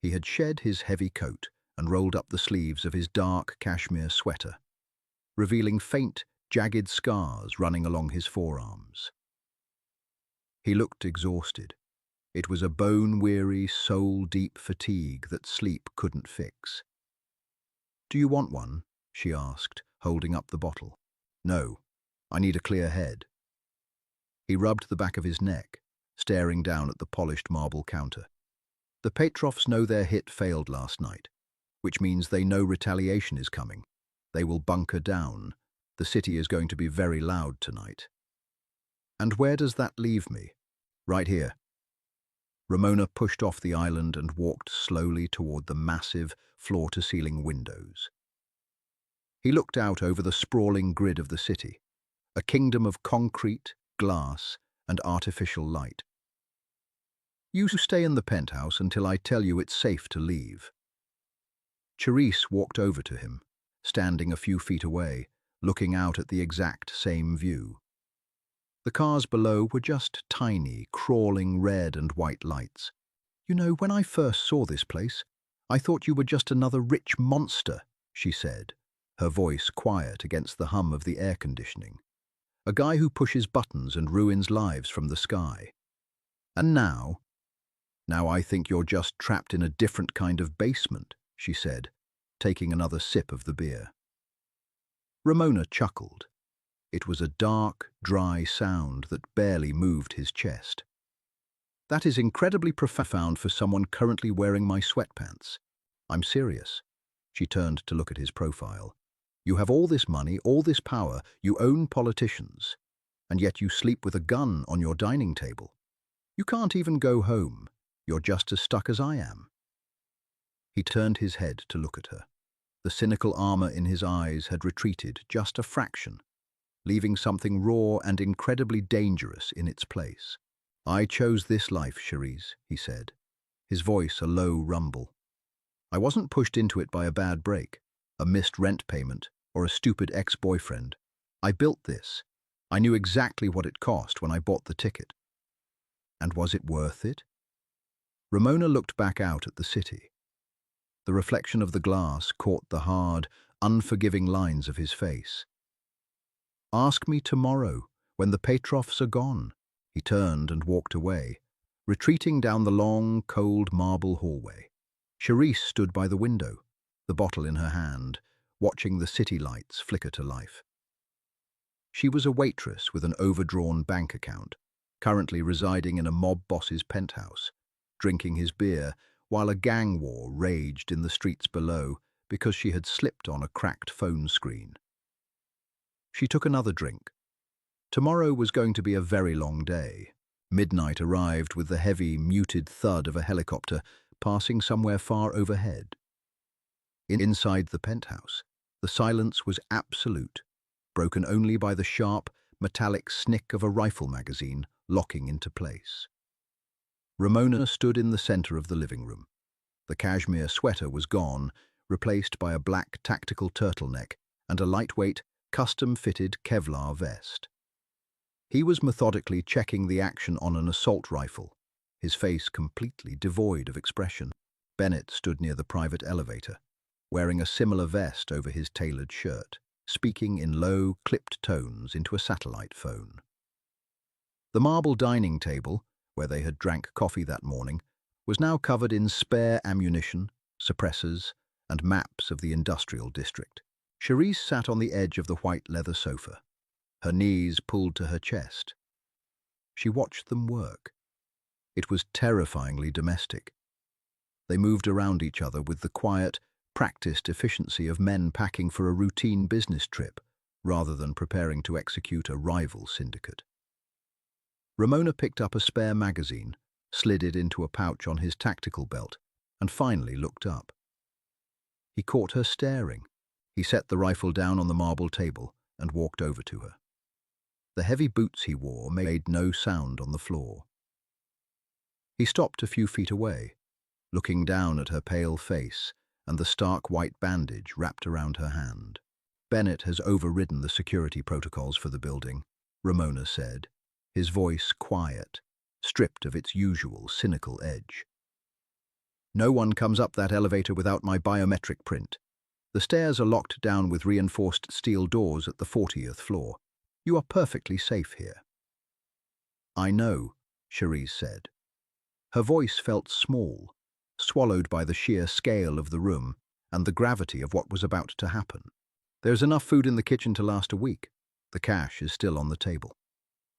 Speaker 1: He had shed his heavy coat and rolled up the sleeves of his dark cashmere sweater, revealing faint, jagged scars running along his forearms. He looked exhausted. It was a bone-weary, soul-deep fatigue that sleep couldn't fix. "Do you want one?" she asked, holding up the bottle. "No, I need a clear head." He rubbed the back of his neck, staring down at the polished marble counter. "The Petrovs know their hit failed last night, which means they know retaliation is coming. They will bunker down. The city is going to be very loud tonight." "And where does that leave me?" "Right here." Ramona pushed off the island and walked slowly toward the massive, floor-to-ceiling windows. He looked out over the sprawling grid of the city, a kingdom of concrete, glass, and artificial light. "You stay in the penthouse until I tell you it's safe to leave." Charisse walked over to him, standing a few feet away, looking out at the exact same view. The cars below were just tiny, crawling red and white lights. "You know, when I first saw this place, I thought you were just another rich monster," she said, her voice quiet against the hum of the air conditioning. "A guy who pushes buttons and ruins lives from the sky. And now I think you're just trapped in a different kind of basement," she said, taking another sip of the beer. Ramona chuckled. It was a dark, dry sound that barely moved his chest. "That is incredibly profound for someone currently wearing my sweatpants. I'm serious." She turned to look at his profile. "You have all this money, all this power, you own politicians, and yet you sleep with a gun on your dining table. You can't even go home. You're just as stuck as I am." He turned his head to look at her. The cynical armor in his eyes had retreated just a fraction, leaving something raw and incredibly dangerous in its place. "I chose this life, Charisse," he said, his voice a low rumble. "I wasn't pushed into it by a bad break, a missed rent payment, or a stupid ex-boyfriend. I built this. I knew exactly what it cost when I bought the ticket." "And was it worth it?" Ramona looked back out at the city. The reflection of the glass caught the hard, unforgiving lines of his face. "Ask me tomorrow, when the Petrovs are gone." He turned and walked away, retreating down the long, cold marble hallway. Charisse stood by the window, the bottle in her hand, watching the city lights flicker to life. She was a waitress with an overdrawn bank account, currently residing in a mob boss's penthouse, drinking his beer while a gang war raged in the streets below because she had slipped on a cracked phone screen. She took another drink. Tomorrow was going to be a very long day. Midnight arrived with the heavy, muted thud of a helicopter passing somewhere far overhead. Inside the penthouse, the silence was absolute, broken only by the sharp, metallic snick of a rifle magazine locking into place. Ramona stood in the center of the living room. The cashmere sweater was gone, replaced by a black tactical turtleneck and a lightweight, custom-fitted Kevlar vest. He was methodically checking the action on an assault rifle, his face completely devoid of expression. Bennett stood near the private elevator, wearing a similar vest over his tailored shirt, speaking in low, clipped tones into a satellite phone. The marble dining table, where they had drank coffee that morning, was now covered in spare ammunition, suppressors, and maps of the industrial district. Charisse sat on the edge of the white leather sofa, her knees pulled to her chest. She watched them work. It was terrifyingly domestic. They moved around each other with the quiet, practiced efficiency of men packing for a routine business trip, rather than preparing to execute a rival syndicate. Ramona picked up a spare magazine, slid it into a pouch on his tactical belt, and finally looked up. He caught her staring. He set the rifle down on the marble table and walked over to her. The heavy boots he wore made no sound on the floor. He stopped a few feet away, looking down at her pale face and the stark white bandage wrapped around her hand. "Bennett has overridden the security protocols for the building," Ramona said, his voice quiet, stripped of its usual cynical edge. No one comes up that elevator without my biometric print. The stairs are locked down with reinforced steel doors at the 40th floor. You are perfectly safe here. I know, Cherise said. Her voice felt small, swallowed by the sheer scale of the room and the gravity of what was about to happen. There's enough food in the kitchen to last a week. The cash is still on the table.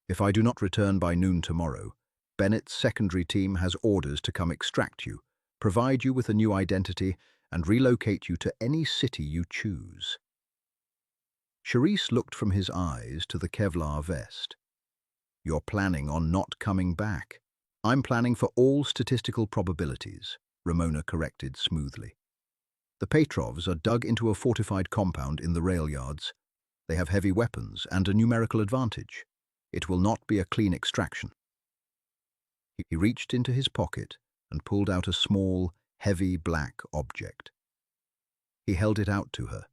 Speaker 1: If I do not return by noon tomorrow, Bennett's secondary team has orders to come extract you, provide you with a new identity, and relocate you to any city you choose. Cherise looked from his eyes to the Kevlar vest. You're planning on not coming back. I'm planning for all statistical probabilities, Ramona corrected smoothly. The Petrovs are dug into a fortified compound in the rail yards. They have heavy weapons and a numerical advantage. It will not be a clean extraction. He reached into his pocket and pulled out a small, heavy black object. He held it out to her.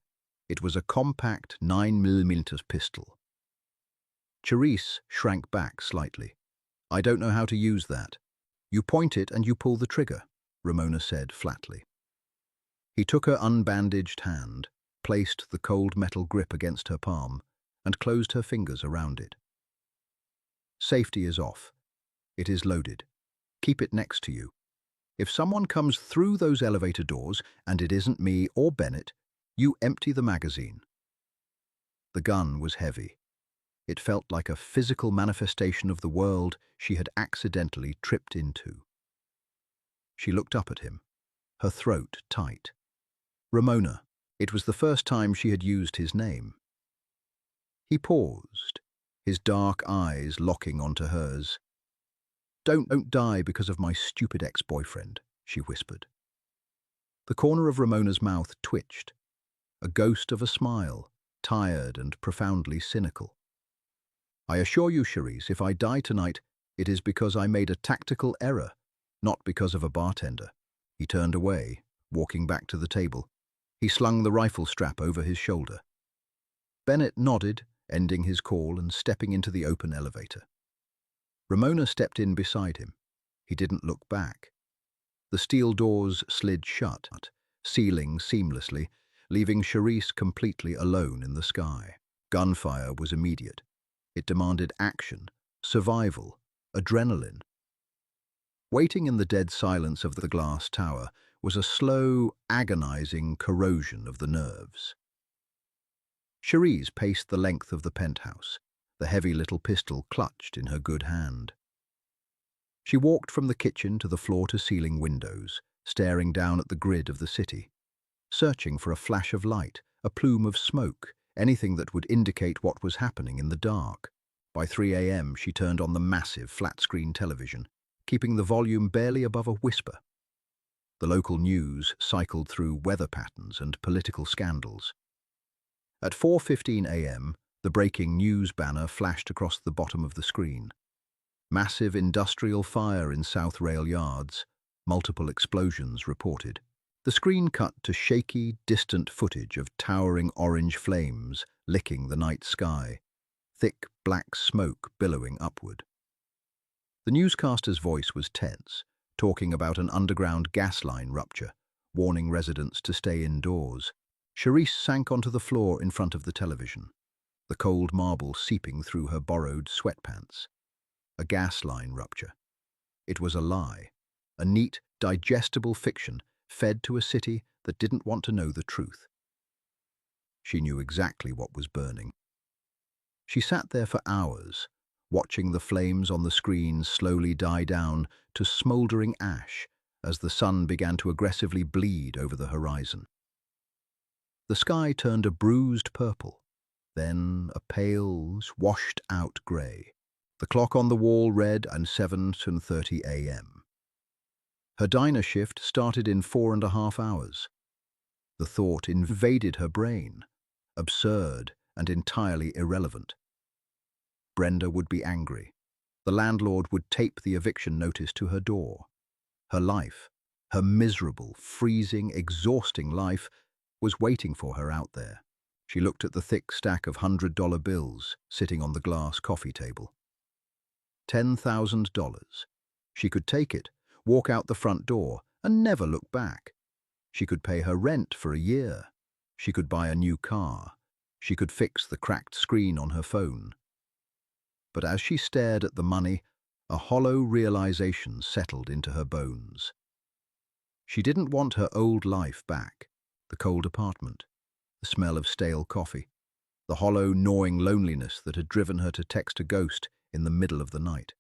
Speaker 1: It was a compact 9mm pistol. Cherise shrank back slightly. I don't know how to use that. You point it and you pull the trigger, Ramona said flatly. He took her unbandaged hand, placed the cold metal grip against her palm, and closed her fingers around it. Safety is off. It is loaded. Keep it next to you. If someone comes through those elevator doors, and it isn't me or Bennett, you empty the magazine. The gun was heavy. It felt like a physical manifestation of the world she had accidentally tripped into. She looked up at him, her throat tight. Ramona. It was the first time she had used his name. He paused, his dark eyes locking onto hers. Don't die because of my stupid ex-boyfriend, she whispered. The corner of Ramona's mouth twitched, a ghost of a smile, tired and profoundly cynical. I assure you, Cherise, if I die tonight, it is because I made a tactical error, not because of a bartender. He turned away, walking back to the table. He slung the rifle strap over his shoulder. Bennett nodded, ending his call and stepping into the open elevator. Ramona stepped in beside him. He didn't look back. The steel doors slid shut, sealing seamlessly, leaving Cherise completely alone in the sky. Gunfire was immediate. It demanded action, survival, adrenaline. Waiting in the dead silence of the glass tower was a slow, agonizing corrosion of the nerves. Cherise paced the length of the penthouse, the heavy little pistol clutched in her good hand. She walked from the kitchen to the floor-to-ceiling windows, staring down at the grid of the city, searching for a flash of light, a plume of smoke, anything that would indicate what was happening in the dark. By 3 a.m. she turned on the massive flat-screen television, keeping the volume barely above a whisper. The local news cycled through weather patterns and political scandals. At 4:15 a.m., the breaking news banner flashed across the bottom of the screen. Massive industrial fire in South Rail Yards, multiple explosions reported. The screen cut to shaky, distant footage of towering orange flames licking the night sky, thick black smoke billowing upward. The newscaster's voice was tense, talking about an underground gas line rupture, warning residents to stay indoors. Cherise sank onto the floor in front of the television, the cold marble seeping through her borrowed sweatpants. A gas line rupture. It was a lie, a neat, digestible fiction fed to a city that didn't want to know the truth. She knew exactly what was burning. She sat there for hours, watching the flames on the screen slowly die down to smouldering ash as the sun began to aggressively bleed over the horizon. The sky turned a bruised purple, then a pale, washed-out grey. The clock on the wall read 7:30 a.m. Her diner shift started in 4.5 hours. The thought invaded her brain, absurd and entirely irrelevant. Brenda would be angry. The landlord would tape the eviction notice to her door. Her life, her miserable, freezing, exhausting life, was waiting for her out there. She looked at the thick stack of $100 bills sitting on the glass coffee table. $10,000. She could take it, walk out the front door, and never look back. She could pay her rent for a year. She could buy a new car. She could fix the cracked screen on her phone. But as she stared at the money, a hollow realization settled into her bones. She didn't want her old life back. The cold apartment, the smell of stale coffee, the hollow, gnawing loneliness that had driven her to text a ghost in the middle of the night.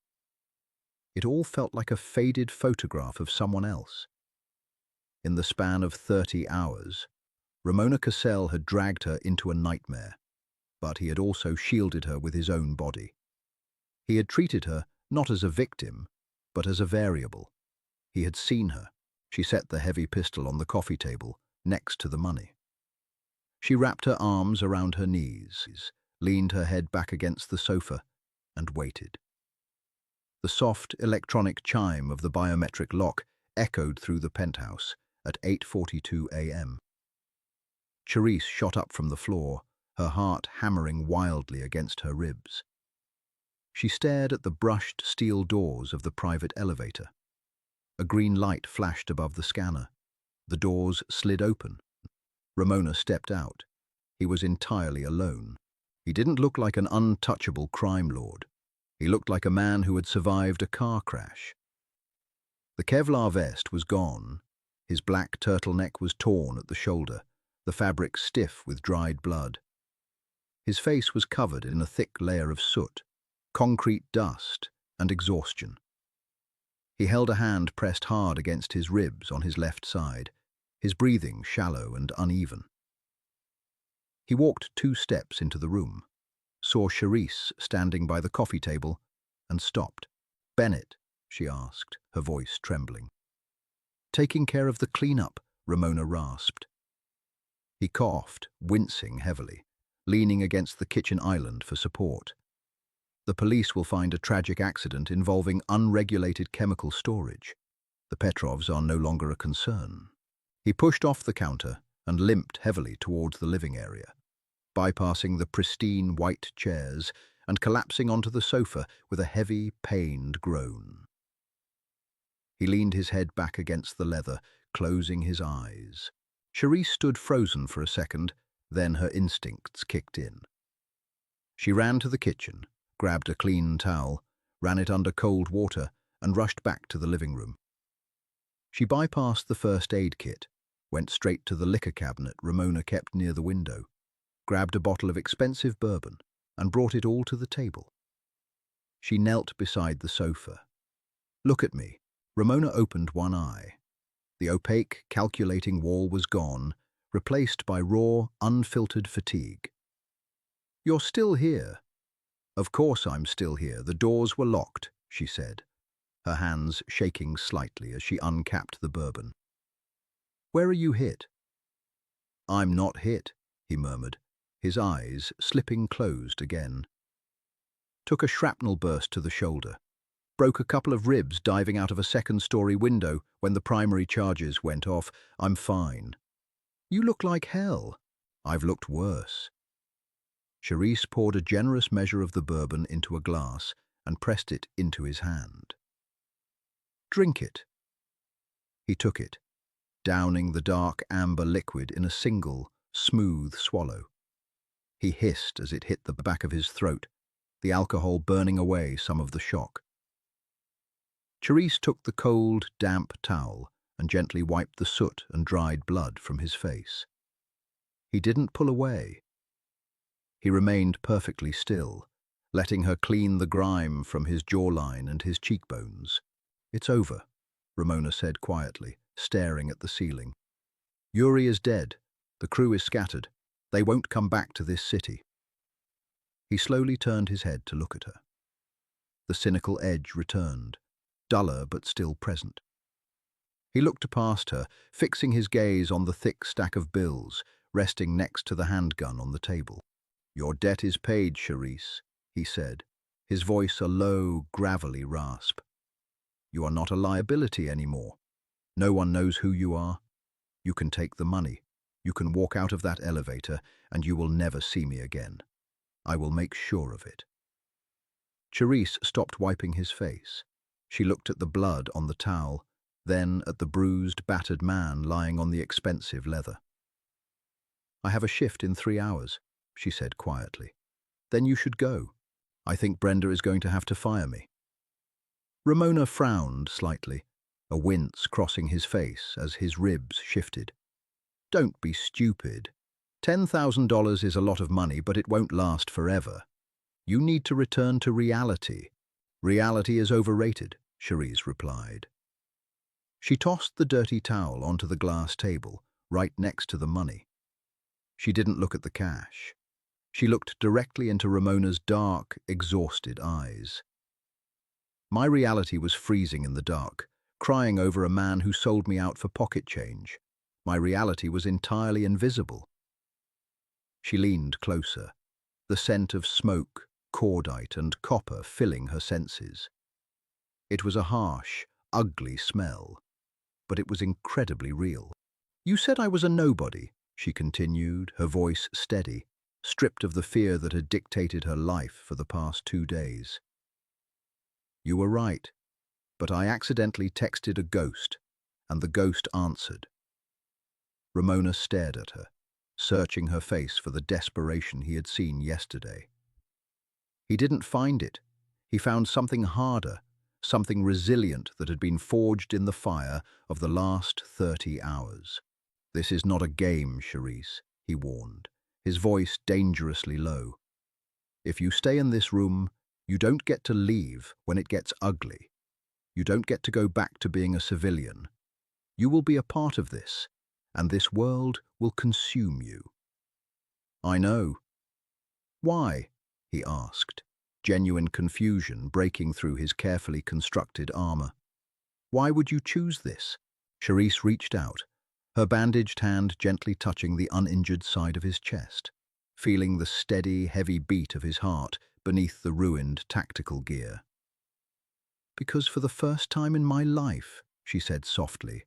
Speaker 1: It all felt like a faded photograph of someone else. In the span of 30 hours, Ramona Cassell had dragged her into a nightmare, but he had also shielded her with his own body. He had treated her not as a victim, but as a variable. He had seen her. She set the heavy pistol on the coffee table, next to the money. She wrapped her arms around her knees, leaned her head back against the sofa, and waited. The soft electronic chime of the biometric lock echoed through the penthouse at 8:42 a.m. Charisse shot up from the floor, her heart hammering wildly against her ribs. She stared at the brushed steel doors of the private elevator. A green light flashed above the scanner. The doors slid open. Ramona stepped out. He was entirely alone. He didn't look like an untouchable crime lord. He looked like a man who had survived a car crash. The Kevlar vest was gone. His black turtleneck was torn at the shoulder, the fabric stiff with dried blood. His face was covered in a thick layer of soot, concrete dust, and exhaustion. He held a hand pressed hard against his ribs on his left side, his breathing shallow and uneven. He walked 2 steps into the room, saw Charisse standing by the coffee table, and stopped. "Bennett," she asked, her voice trembling. "Taking care of the cleanup," Ramona rasped. He coughed, wincing heavily, leaning against the kitchen island for support. "The police will find a tragic accident involving unregulated chemical storage. The Petrovs are no longer a concern." He pushed off the counter and limped heavily towards the living area, bypassing the pristine white chairs and collapsing onto the sofa with a heavy, pained groan. He leaned his head back against the leather, closing his eyes. Charisse stood frozen for a second, then her instincts kicked in. She ran to the kitchen, grabbed a clean towel, ran it under cold water, and rushed back to the living room. She bypassed the first aid kit, went straight to the liquor cabinet Ramona kept near the window, grabbed a bottle of expensive bourbon, and brought it all to the table. She knelt beside the sofa. "Look at me." Ramona opened one eye. The opaque, calculating wall was gone, replaced by raw, unfiltered fatigue. "You're still here." "Of course I'm still here. The doors were locked," she said, her hands shaking slightly as she uncapped the bourbon. "Where are you hit?" "I'm not hit," he murmured, his eyes slipping closed again. "Took a shrapnel burst to the shoulder. Broke a couple of ribs diving out of a second-story window when the primary charges went off. I'm fine." "You look like hell." "I've looked worse." Charisse poured a generous measure of the bourbon into a glass and pressed it into his hand. "Drink it." He took it, downing the dark amber liquid in a single, smooth swallow. He hissed as it hit the back of his throat, the alcohol burning away some of the shock. Charisse took the cold, damp towel and gently wiped the soot and dried blood from his face. He didn't pull away. He remained perfectly still, letting her clean the grime from his jawline and his cheekbones. "It's over," Ramona said quietly, staring at the ceiling. "Yuri is dead. The crew is scattered. They won't come back to this city." He slowly turned his head to look at her. The cynical edge returned, duller but still present. He looked past her, fixing his gaze on the thick stack of bills resting next to the handgun on the table. "Your debt is paid, Charisse," he said, his voice a low, gravelly rasp. "You are not a liability anymore. No one knows who you are. You can take the money. You can walk out of that elevator, and you will never see me again. I will make sure of it." Charisse stopped wiping his face. She looked at the blood on the towel, then at the bruised, battered man lying on the expensive leather. "I have a shift in 3 hours," she said quietly. "Then you should go. I think Brenda is going to have to fire me." Ramona frowned slightly, a wince crossing his face as his ribs shifted. "Don't be stupid. $10,000 is a lot of money, but it won't last forever. You need to return to reality." "Reality is overrated," Cherise replied. She tossed the dirty towel onto the glass table, right next to the money. She didn't look at the cash. She looked directly into Ramona's dark, exhausted eyes. "My reality was freezing in the dark, crying over a man who sold me out for pocket change. My reality was entirely invisible." She leaned closer, the scent of smoke, cordite, and copper filling her senses. It was a harsh, ugly smell, but it was incredibly real. "You said I was a nobody," she continued, her voice steady, stripped of the fear that had dictated her life for the past 2 days. "You were right, but I accidentally texted a ghost, and the ghost answered." Ramona stared at her, searching her face for the desperation he had seen yesterday. He didn't find it. He found something harder, something resilient that had been forged in the fire of the last 30 hours. "This is not a game, Cherise," he warned, his voice dangerously low. "If you stay in this room, you don't get to leave when it gets ugly. You don't get to go back to being a civilian. You will be a part of this, and this world will consume you." "I know." "Why?" he asked, genuine confusion breaking through his carefully constructed armor. "Why would you choose this?" Cherise reached out, her bandaged hand gently touching the uninjured side of his chest, feeling the steady, heavy beat of his heart beneath the ruined tactical gear. "Because for the first time in my life," she said softly,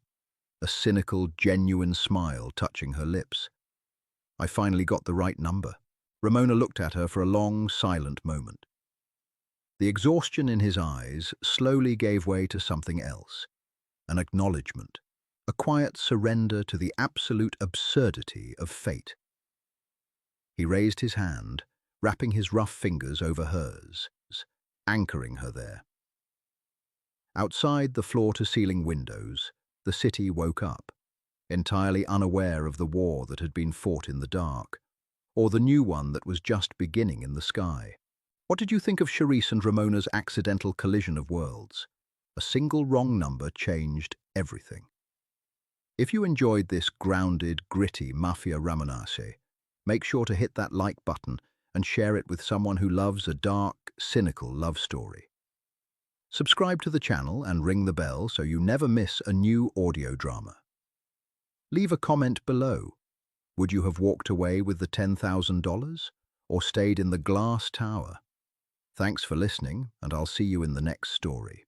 Speaker 1: a cynical, genuine smile touching her lips, "I finally got the right number." Ramona looked at her for a long, silent moment. The exhaustion in his eyes slowly gave way to something else, an acknowledgement, a quiet surrender to the absolute absurdity of fate. He raised his hand, wrapping his rough fingers over hers, anchoring her there. Outside the floor-to-ceiling windows, the city woke up, entirely unaware of the war that had been fought in the dark, or the new one that was just beginning in the sky. What did you think of Cherise and Ramona's accidental collision of worlds? A single wrong number changed everything. If you enjoyed this grounded, gritty Mafia romanze, make sure to hit that like button and share it with someone who loves a dark, cynical love story. Subscribe to the channel and ring the bell so you never miss a new audio drama. Leave a comment below. Would you have walked away with the $10,000 or stayed in the glass tower? Thanks for listening, and I'll see you in the next story.